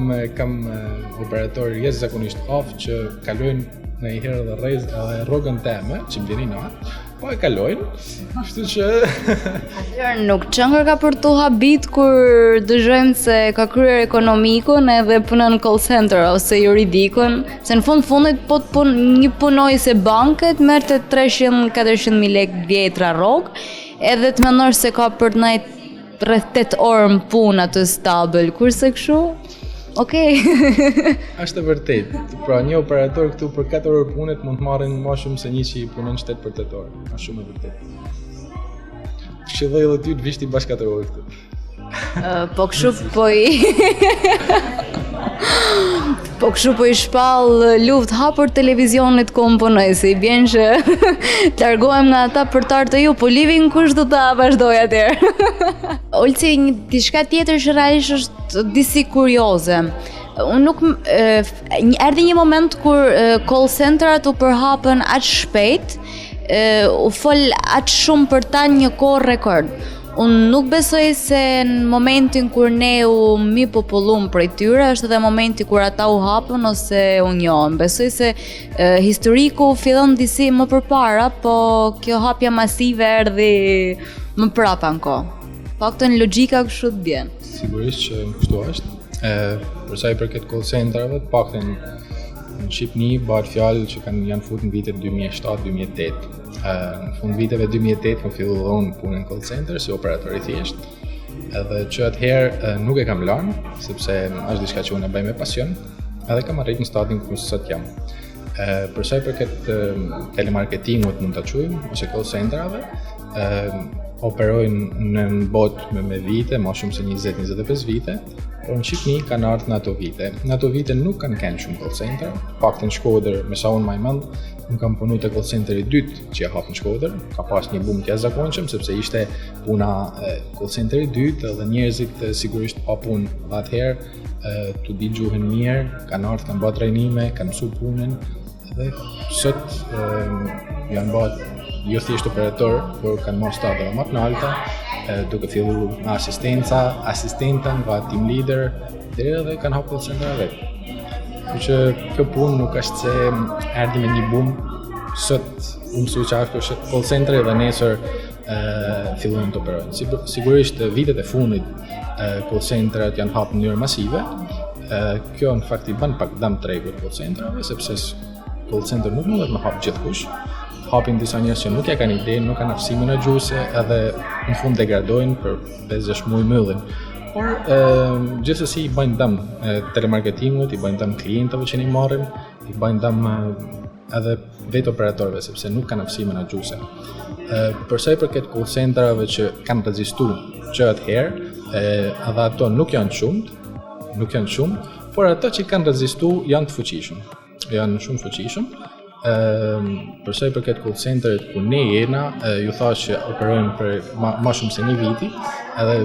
operatorë jashtëzakonisht aftë që kalojnë në një herë dhe rrez edhe rrogën teme, që më vjeni natë, po e kalojnë, kështu që... Atëherë nuk çëngër ka për tu habit kur dëgjojmë se ka kryer ekonomikun edhe punon në call center ose juridikun, se në fundit po një punojës e banket merrte 300-400.000 lekë vjetra rrogë, edhe të mendosh se ka për të nejtë rreth 8 orë në punë atë stabël, kurse kështu? Okej. Është e vërtet. Pra një operator këtu për 4 orë pune mund të marrin më shumë se një që i punon 8 për 8 orë. Është shumë e vërtet. Këshilloj edhe ty të vish ti bashkë 4 orë këtu. Po kështu po i shpall luftë hapur televizionit komponoj, se i bjen që të largohem nga ata për të ardhur ju, po living kush do ta vazhdoj atëherë. Olci, diçka tjetër që realisht është disi kurioze. Unë nuk erdhi një moment kur call centerat u përhapën aq shpejt, u fol aq shumë për ta një kohë rekord. Unë nuk besoj se në momentin kur ne u mi popullum prej tyre, është edhe momenti kur ata u hapën ose u njohën. Besoj se historiku fillon disi më përpara, po kjo hapja masive erdhi më prapa në kohë. Paktën logjika kështu të bjen. Sigurisht që kështu është. Për sa i përket call centerave, paktën në Shqipëni bëhet fjalë që janë futur në vitet 2007-2008. Në fund viteve 2008 kam filluar unë punën call center si operator i thjesht. Edhe që atëherë nuk e kam lënë, sepse është diçka që unë e bëj me pasion, edhe kam arritur në stadin ku sot jam. Për sa i përket telemarketingut mund ta quajmë ose call centerave, operojnë në botë me vite, më shumë se 20-25 vite, por në Shqipëni kanë ardhur në ato vite. Në ato vite nuk kanë kënë shumë call center, paktën Shkodër, me sa unë më mend, unë kam punuar te call centeri i dytë që e hap në Shkodër, ka pas një bum të jashtëzakonshëm sepse ishte puna call centeri i dytë dhe njerëzit sigurisht pa punë. Atëherë tu di gjuhën mirë, kanë ardhur, kanë bërë trajnime, kanë mësuar punën dhe sot janë bërë jo thjesht operator, por kanë marrë stadeve më të larta, duke filluar nga asistenta, nga team leader, deri edhe kanë hapur call center vetë. Kështu që kjo punë nuk është se erdhi me një bum, sot u mësua çfarë është call center dhe nesër fillojnë të operojnë. Sigurisht vitet e fundit call centeret janë hapur në mënyrë masive. Kjo në fakt i bën pak dëm tregut call centerave, sepse call center nuk mundet me hap gjithkush. Hapin disa njerëz që nuk ja kanë idenë, nuk kanë aftësimin e gjuhëse, edhe në fund degradojnë për 5-6 muaj mbyllin. Por gjithsesi i bëjnë dëm telemarketingut, i bëjnë dëm klientëve që i marrin, i bëjnë dëm edhe vetë operatorëve sepse nuk kanë aftësimin e gjuhëse. Për sa i përket call centerave që kanë rezistuar që atëherë, edhe ato nuk janë shumë, por ato që kanë rezistuar janë të fuqishëm. Janë shumë fuqishëm. Për sa i përket call centeret ku ne jena, ju thash që operojmë për më shumë se një viti, edhe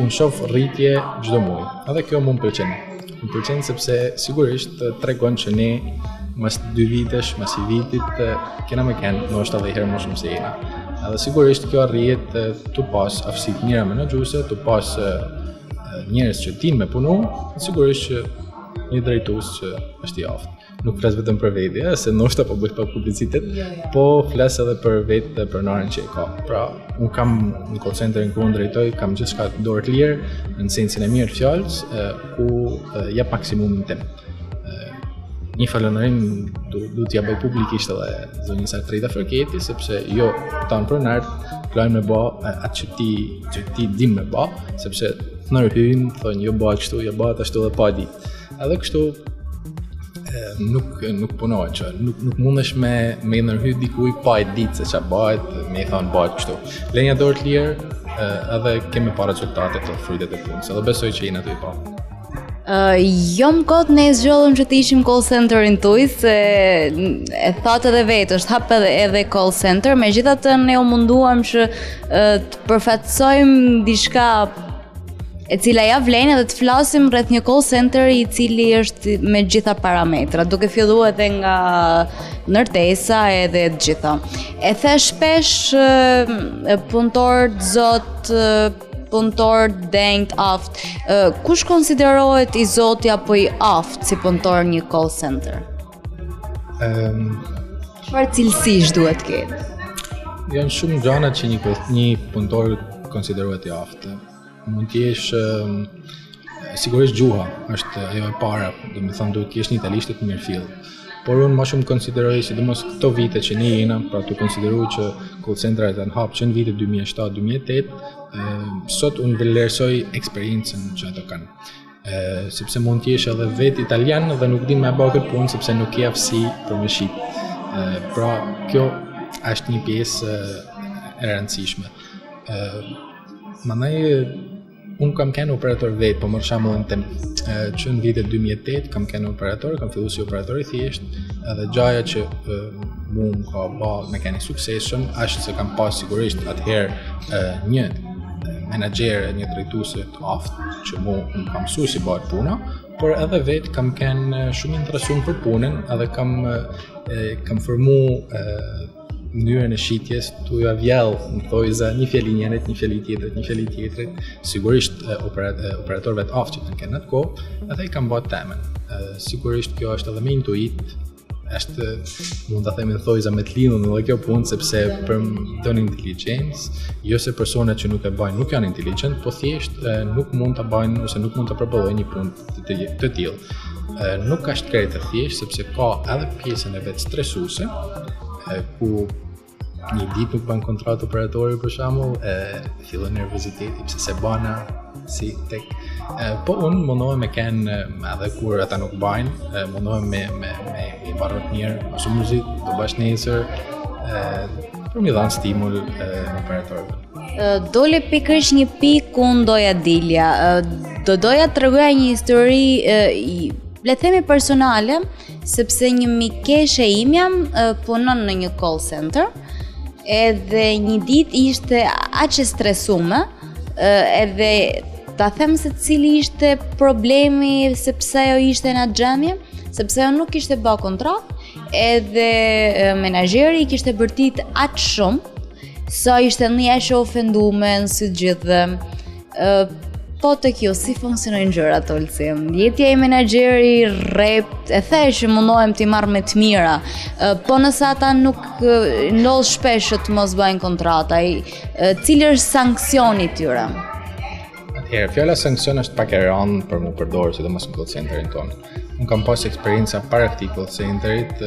unë shoh rritje çdo muaj. Edhe kjo më pëlqen. Më pëlqen sepse sigurisht tregon që ne mas 2 vitesh, mas i vitit kena me kënë, ndoshta edhe herë më shumë se jena. Edhe sigurisht kjo arrihet të pas aftësi të mira menaxhuese, të pas njerëz që dinë me punu, sigurisht që një drejtues që është i aftë. Nuk flas vetëm për vete, se ndoshta po bëj pak publicitet, po flas edhe për vetë pronaren që e ka. Pra, unë kam në call centerin ku unë drejtoj, kam gjithçka të dorë të lirë, në sensin e mirë të fjalës, ku jep maksimumin tim. Një falënderim du t'ja bëj publikisht edhe zonjës Artrida Fërketi, sepse jo tanë pronart klojnë me ba atë që ti dim me ba, sepse të nërhyjnë, thonë jo ba kështu, jo ba të ashtu dhe pa ditë. Edhe kështu nuk punohet që nuk mundesh me ndërhy dikuj pa e ditë se çfarë bëhet, me i thonë bëhet kështu. Lenja dorë të lirë, edhe kemi pa rezultate të fritet e punës, edhe besoj që jeni aty pa. Jo më kot ne zgjollëm që të ishim call centerin tuaj, se e thatë edhe vetë, është hap edhe call center, megjithatë ne u munduam që të përfaqësojmë diçka e cila ja vlen edhe të flasim rreth një call center i cili është me gjitha parametrat, duke filluar edhe nga ndërtesa edhe të gjitha. E the shpesh punëtor zot, punëtor denjt, aft. Kush konsiderohet i zoti apo i aft si punëtor një call center? Çfarë cilësish duhet të ketë? Janë shumë gjëra që një punëtor konsiderohet i aftë. Mund të jesh sigurisht gjuha është ajo e para, domethënë duhet të jesh një italisht të mirëfill. Por unë më shumë konsideroj, sidomos këto vite që ne jena, pra të konsideroj që call centeret janë hapur që në vitet 2007-2008, sot unë vlerësoj eksperiencën që ato kanë. sepse mund të jesh edhe vetë italian dhe nuk din me bë këtë punë sepse nuk ke aftësi për me shit. Pra kjo është një pjesë e rëndësishme. Mandaj unë kam qenë operator vetë, po për shembull që në vitet 2008 kam qenë operator, kam filluar si operator i thjesht, edhe gjaja që mu më ka bë me keni suksesshëm është se kam pas sigurisht atëherë një menaxher, një drejtuese të aftë që mu më ka mësuar si bëhet puna, por edhe vetë kam qenë shumë interesuar për punën, edhe kam formu mënyrën e shitjes, tu ja vjell në thojza një fjali njerit, një fjali tjetrit, sigurisht operatorëve të aftë që kanë kenë atë kohë, edhe i kam bërë temën. Sigurisht kjo është edhe me intuit, është mund ta themi në thojza me të lidhur edhe kjo punë, sepse për doni inteligencë, jo se personat që nuk e bëjnë nuk janë inteligent, po thjesht nuk mund ta bëjnë ose nuk mund ta përballojnë një punë të tillë. Nuk është krejt e thjesht, sepse ka edhe pjesën e vetë stresuese, ku një ditë nuk bën kontratë operatori për shembull, fillon nervoziteti pse se bana si tek. Po unë mundohem me kenë edhe kur ata nuk bajnë, mundohem me i barrot mirë, ose muzikë, do bash nesër, për mi dhanë stimul operatorëve. Dole pikërisht një pikë ku doja dilja. Doja të tregoja një histori, le të themi personale, sepse një mikeshe imja punon në një call center, edhe një ditë ishte aq e stresume, edhe ta them se cili ishte problemi, sepse ajo ishte në xhamje, sepse ajo nuk kishte bë kontratë, edhe menaxheri i kishte bërtit aq shumë, sa ishte aq e ofenduar si gjithë. Po të kjo, si funksionojnë gjërat, Olsi? Jetja i menaxheri rrept, e thesh që mundohem t'i marr me të mira, po nëse ata nuk ndodh shpesh të mos bëjnë kontrata, cili është sanksioni tyre? Atëherë, fjala sanksion është pak e rëndë për mu përdorë, sidomos në call centerin tonë. Unë kam pas eksperienca para këtij call centerit,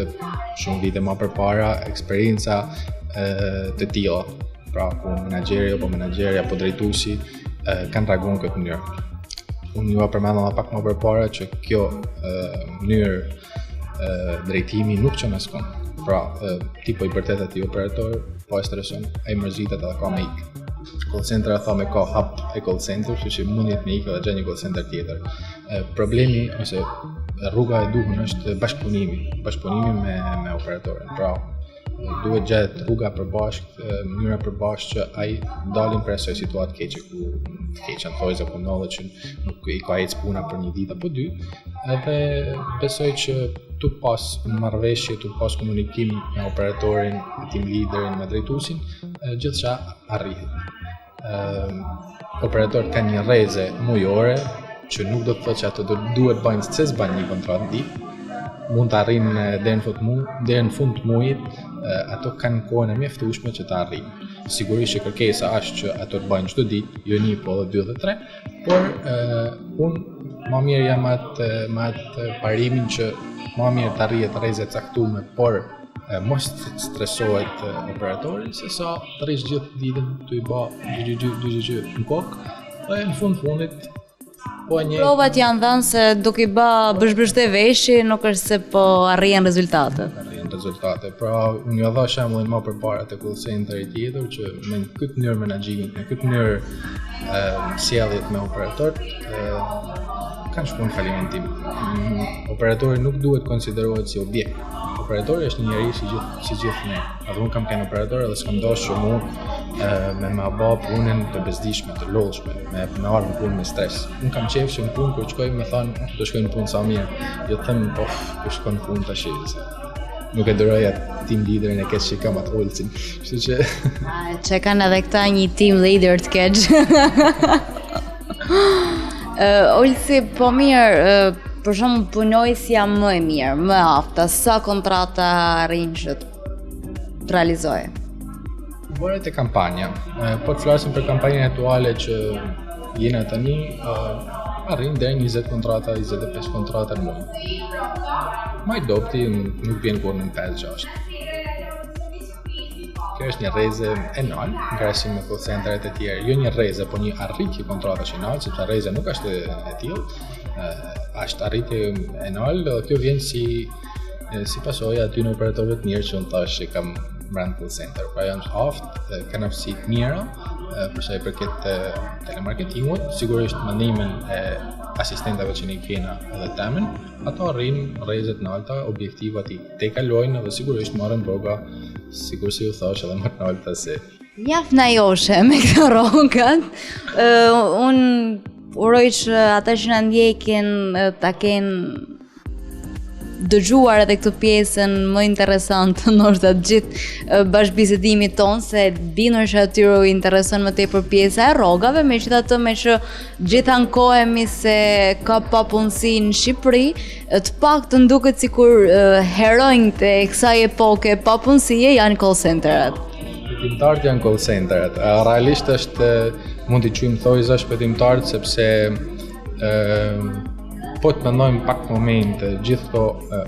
shumë vite më përpara, eksperienca të tilla, pra ku menaxheri apo menaxherja apo drejtuesi kanë reaguar në këtë mënyrë. Unë ju përmendëm pak më përpara që kjo mënyrë drejtimi nuk çon askund. Pra, ti po i bërtet atij operator, po e streson, ai mërzitet edhe ka me ikë. Call center tha me ka hap e call center, që mund jetë me ikë edhe gjë një call center tjetër. Problemi ose rruga e duhur është bashkëpunimi me operatorin. Pra, duhet gjetë rruga përbashkët, mënyra përbashkët që ai dalin për asaj situatë keqe ku keqen thojza ku ndodhet që nuk i ka ecë puna për një ditë apo dy, edhe besoj që tu pas marrëveshje, tu pas komunikim me operatorin, team leaderin, me drejtuesin, gjithçka arrihet. Operatorët kanë një rreze mujore që nuk do të thotë që ato duhet bëjnë se s'bën një kontratë ditë, mund të arrinë deri në fund të muajit, ato kanë kohën e mjaftueshme që të arrijnë. Sigurisht që kërkesa është që ato të bëjnë çdo ditë, jo një po edhe 2 dhe 3, por unë më mirë jam atë parimin që më mirë të arrihet rreze të caktuar, por mos stresohet operatori, se sa të rrish gjithë ditën të i bë gjë në kokë, dhe në fundit provat janë dhënë se duke i bë bësh të veshi, nuk është se po arrihen rezultate. Pra, unë ju dha shembullin më përpara te call centeri tjetër që me këtë mënyrë menaxhimit, me këtë mënyrë sjelljet me operatorët, kanë shkuar në falimentim. Operatori nuk duhet konsiderohet si objekt. Operatori është një njeri si gjithë ne. Edhe unë kam qenë operator edhe s'kam dashur që mu me bë punën të bezdishme, të lodhshme, me ardhur në punë me stres. Unë kam qejf që në punë kur shkoj më thonë, do shkoj në punë sa mirë. Jo të them po, kur shkon në punë tash. Nuk e duroj atë team leaderin e keq që kam atë Olsin. Kështu që që kanë edhe këta një team leader të keq. Olsi, po mirë, për shembull punojësja më e mirë, më afta, sa kontrata arrin që të realizojë? Varet e kampanja. Po të flasim për kampanjën aktuale që jena tani, arrin deri 20 kontrata, 25 kontrata në muaj. Ma i dopti nuk vjen kur në 5-6. Kjo është një rreze enal, në krahasim me call centeret e tjerë. Jo një rreze, po një arritje kontratash enal, sepse rreza nuk është e tillë. Është arritje e nalë dhe kjo vjen si pasojë aty në operatorëve të mirë që unë thash që kam brand call center. Pra janë aftë, kanë aftësi të mira për sa i përket telemarketingut, sigurisht mandimin e asistentave që ne kena edhe temen, ato arrin rrezet në alta, objektivat i te kalojnë dhe sigurisht marrin rroga, sikur si ju thash edhe më të alta se Mjaft na joshe me këto rrogat. Unë uroj që ata që na ndjekin ta kenë dëgjuar edhe këtë pjesën më interesante ndoshta të gjithë bashkëbisedimit ton, se bindur që atyre u intereson më tepër pjesa e rrogave, megjithatë me që gjithë ankohemi se ka papunësi në Shqipëri, të paktën duket sikur heronjtë e kësaj epoke papunësie janë call centeret. Shpëtimtarët janë call centeret. Realisht mund t'i quajmë thojza shpëtimtarët sepse po të mendojmë pak momente, gjithë këto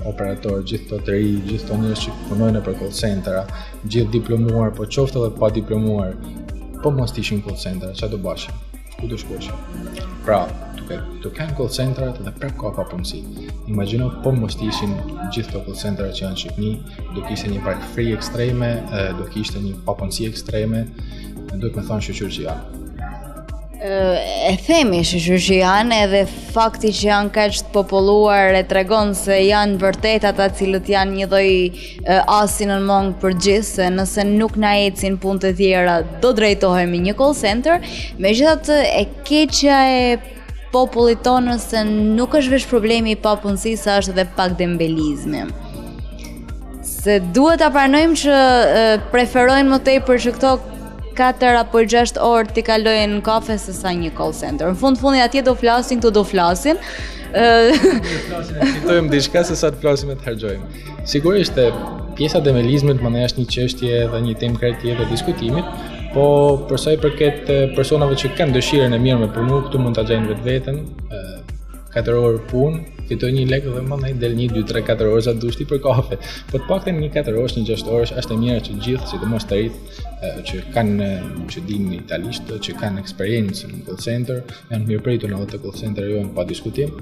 operatorë, gjithë këto të ri, gjithë këto njerëz që punojnë për call centera, gjithë diplomuar, po qoftë edhe pa diplomuar, po mos ishin call centera, çfarë do bashim? Ku do shkoshim? Pra, të kenë call centeret dhe prap ka papunësi. Imagjino po mos ishin gjithë këto call centera që janë në Shqipëri, do kishte një free ekstreme, do kishte një papunësi ekstreme, duhet me thonë shoqërë që janë. E themi shoqërë që janë, edhe fakti që janë kaq të populluar e tregon se janë vërtet ata cilët janë një lloj asi në mong për gjithë, se nëse nuk na ecin punët e tjera do drejtohemi një call center. Megjithatë e keqja e popullit tonë se nuk është vetëm problemi i papunësisë, sa është edhe pak dembelizmi. Se duhet ta pranojmë që preferojnë më tepër që këto 4 apo 6 orë t'i kalojnë në kafe se sa një call center. Në fundin atje do flasin, këtu do flasin. Fitojmë diçka se sa të flasim e të harxojmë. Sigurisht pjesa e dembelizmit më është një çështje dhe një temë krejt tjetër diskutimit, po për sa i përket personave që kanë dëshirën e mirë me punu, këtu mund ta gjejnë vetveten, 4 orë punë, fitoj 1 lek dhe më del 1, 2, 3, 4 orë sa dushti për kafe. Po të paktën një 4 orësh, një 6 orësh është e mirë që gjithë, sidomos të rit që dinë italisht, që kanë eksperiencë në call center, janë mirëpritur në ato call center jonë pa diskutim.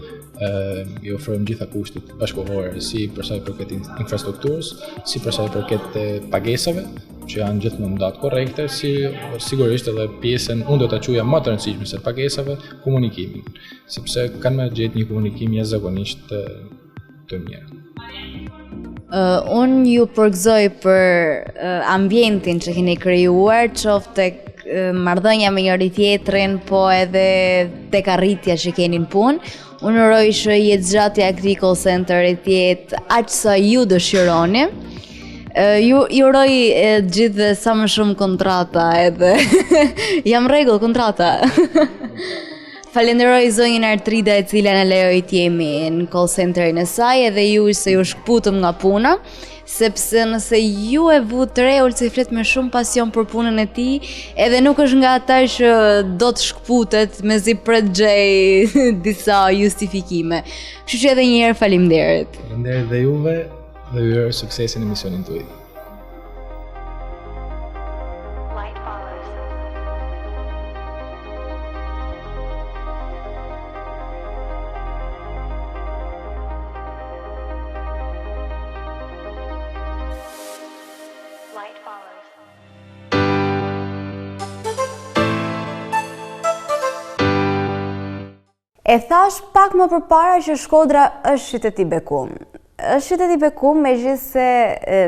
I ofrojmë gjitha kushtet bashkëkohore, si për sa i përket infrastrukturës, si për sa i përket pagesave, që janë gjithmonë datë korrekte, si sigurisht edhe pjesën, unë do ta quaja më të rëndësishme se pagesave, komunikimin, sepse kanë me gjetë një komunikim jashtëzakonisht të mirë. Unë ju përgëzoj për ambientin që keni krijuar, qoftë tek marrëdhënia me njëri tjetrin, po edhe tek arritja që keni në punë. Unë uroj që jetëzgjatja e këtij call centeri të jetë aq sa ju dëshironi. Ju uroj gjithë sa më shumë kontrata edhe jam rregull kontrata. Falenderoj zonjën Artrida e cila na lejoi të jemi në call centerin e saj, edhe ju se ju shkputëm nga puna, sepse nëse ju e vut Reul se flet me shumë pasion për punën e tij, edhe nuk është nga ata që do të shkputet mezi pret gjej disa justifikime. Kështu që edhe një herë faleminderit. Faleminderit dhe juve dhe ju uroj suksesin në misionin tuaj. E thash pak më përpara që Shkodra është qytet i bekum. Është qytet i bekum, megjithëse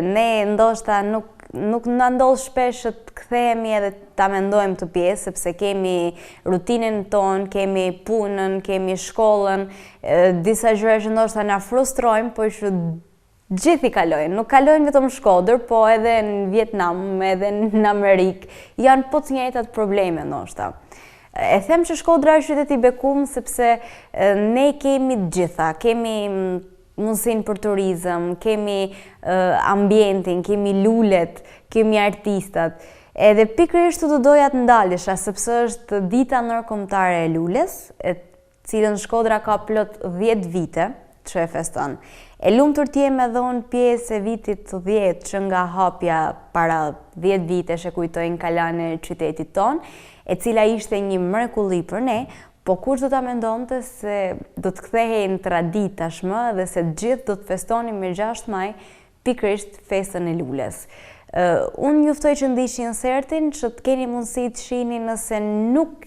ne ndoshta nuk na ndodh shpesh të kthehemi edhe ta mendojmë të pjesë, sepse kemi rutinën tonë, kemi punën, kemi shkollën, disa gjëra që ndoshta na frustrojnë, por që gjithë i kalojnë. Nuk kalojnë vetëm në Shkodër, po edhe në Vietnam, edhe në Amerikë. Janë po të njëjtat probleme ndoshta. E them që Shkodra është qytet i bekum sepse ne kemi të gjitha, kemi mundësinë për turizëm, kemi ambientin, kemi lulet, kemi artistat. Edhe pikërisht të doja të ndalesha sepse është dita ndërkombëtare e lules, e cilën Shkodra ka plot 10 vite që e feston. E lumtur të jem edhe unë pjesë e vitit 10 që nga hapja para 10 vitesh e kujtojnë kalane qytetit tonë, e cila ishte një mrekulli për ne, Po kush do ta mendonte se do të kthehej në traditë tashmë dhe se të gjithë do të festonin me 6 maj pikërisht festën e lules. Unë juftoj që ndiqni insertin që të keni mundësi të shihni nëse nuk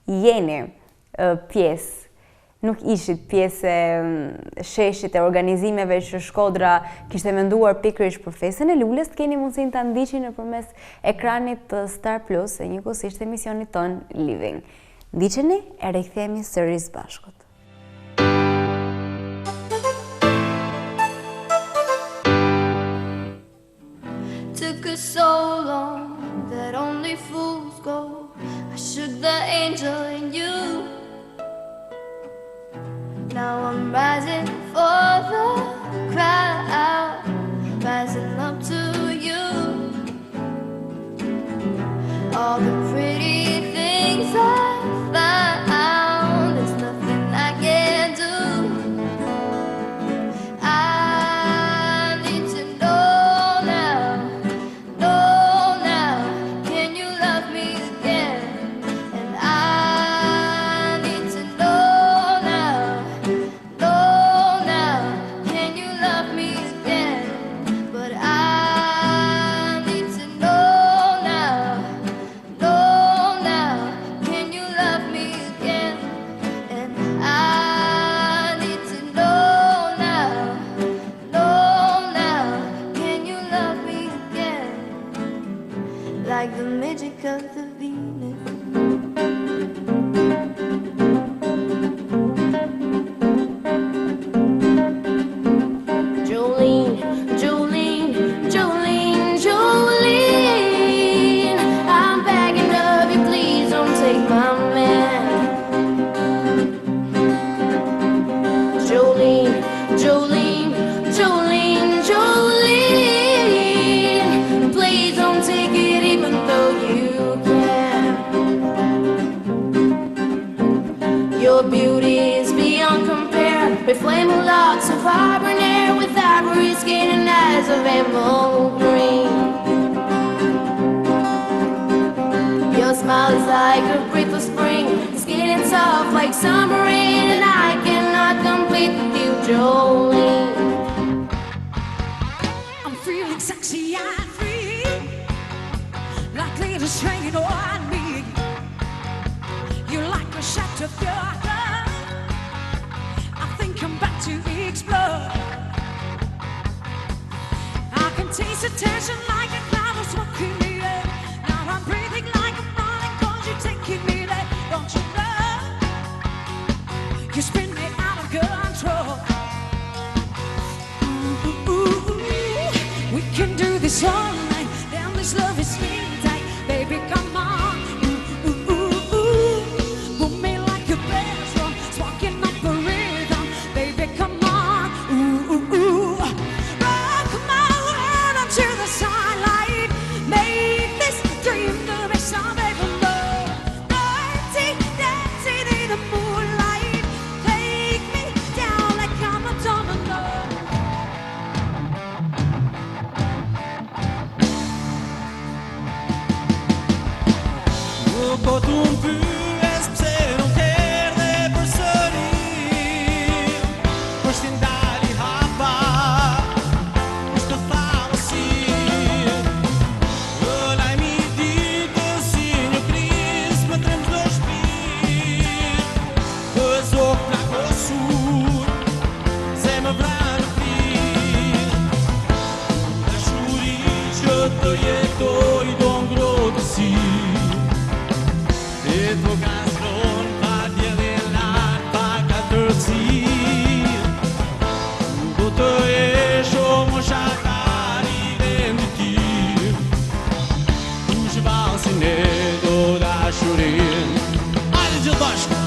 jeni pjesë, nuk ishit pjesë e sheshit e organizimeve që Shkodra kishte menduar pikërisht për festën e lules, të keni mundësinë ta ndiqni nëpërmes ekranit të Star Plus e njëkohësisht emisionit ton Living. Ndiqeni e rikthehemi sërish bashkët. Took us so long that only fools go. I shook the angel in you. Now I'm rising for the crowd, rising up to you. All the pretty things I found, there's nothing I can do. I need to know now, can you love me again? And I need to know now, can you love me again? But I need to know now, can you love me again? And I need to know now, can you love me again? Like the magic of the Venus. Jolene, I'm begging of you, please don't take my man. Jolene, please don't take it even though you can. Your beauty is beyond compare, with flaming locks of vibrant hair, with ivory skin and eyes of emerald green. Your smile is like a breath of spring, skin and soft like summer rain, and I cannot compete with you, Jolene. I'm feeling sexy and free, like leaves hanging on me. You're like a shot of your love. I think I'm about to explode. I can taste the tension like a cloud of smoke in the air. Now I'm breathing like I'm running 'cause you're taking me there. Don't you know? You spin me out of control. We can do this all night. Damn, this love is really tight. Baby, come on. Move me like a bass drum, sparking up a rhythm. Baby, come on. Rock my world onto the sunlight. Make this dream to be some baby love. Dancing in the moonlight. Take me down like I'm a domino. Po t'u pyes pse nuk erdhe përsëri, kush t'i ndali hapa, kush të tha si, lajmi I ditës si një krizë më trem çdo shpirt, të zok plagosur, se më vran në prit, dashuri që të jetoj do ngrotësi. E të gazon pa djelilan, pa katërci. Do të jesh o moshakari vendi ti, ku zhvallësin e do dashurin. Hajde gjithë bashkë!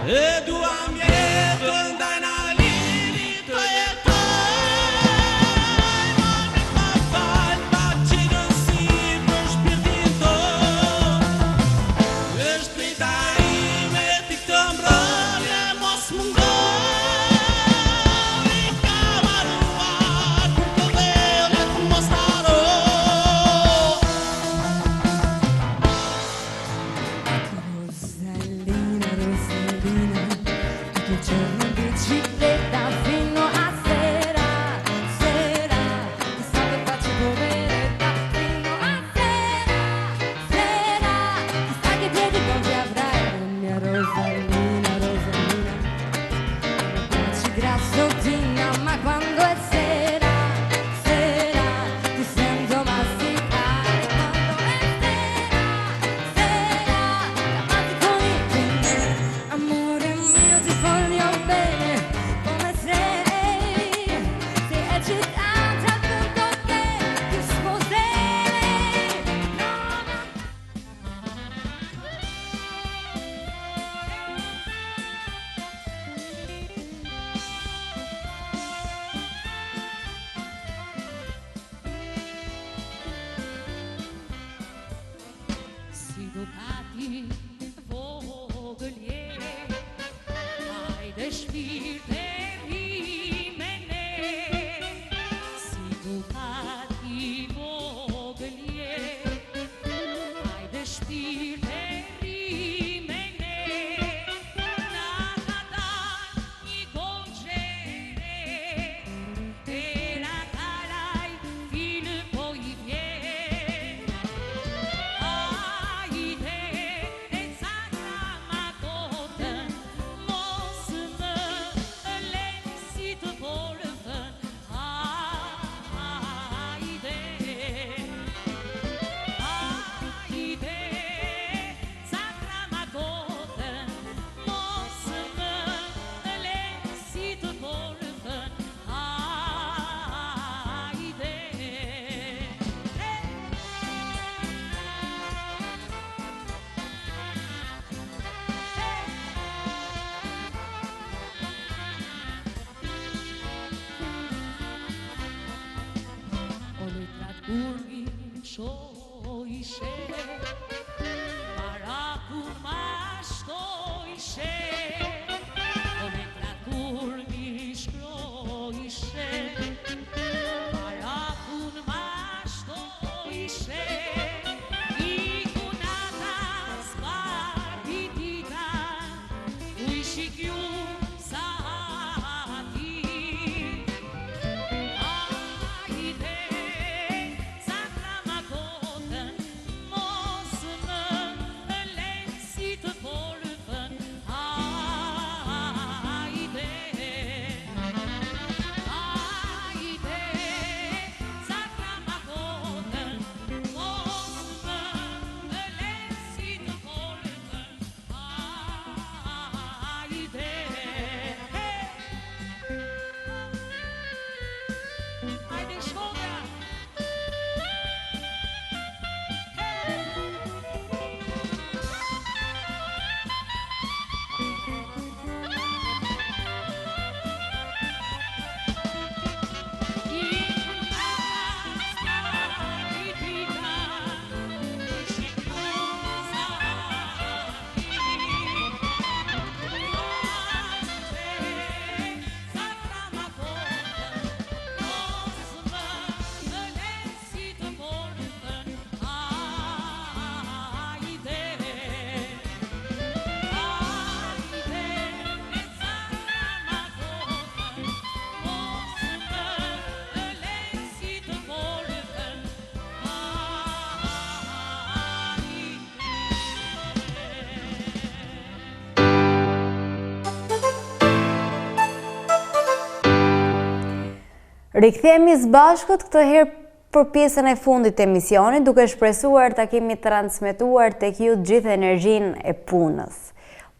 E duam jetën ndaj na liri të jetoj, ma fal, ma Grassotina, ma quando è sera, sera, ti sento masticare. Quando è sera, chiamati con il penne. Amore mio, ti voglio bene, come sei eccitata al punto che ti sposerei. No, no. Si Ducati vogelier, ai de spirte rimene. Si Ducati vogelier, ai de spirte rimene. Nada ni concere, e la carai fil poi viene. Rikthehemi së bashkët këtë herë për pjesën e fundit të emisionit, duke shpresuar ta kemi transmetuar tek ju të gjithë energjinë e punës,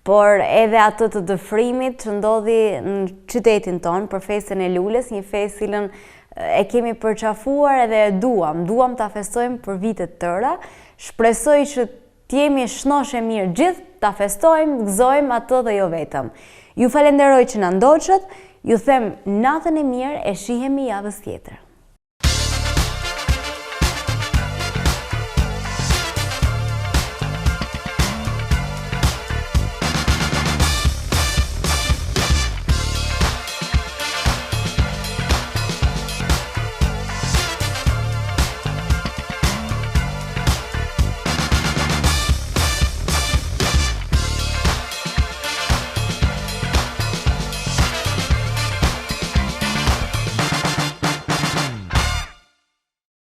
por edhe atë të dëfrimit që ndodhi në qytetin tonë për festën e lules, një festë cilën e kemi përqafuar edhe e duam ta festojmë për vitet tëra. Shpresoj që t'jemi shnoshe mirë gjithë, ta festojmë, gëzojmë atë dhe jo vetëm. Ju falenderoj që na ndoqët, ju them natën e mirë, e shihemi javës tjetër.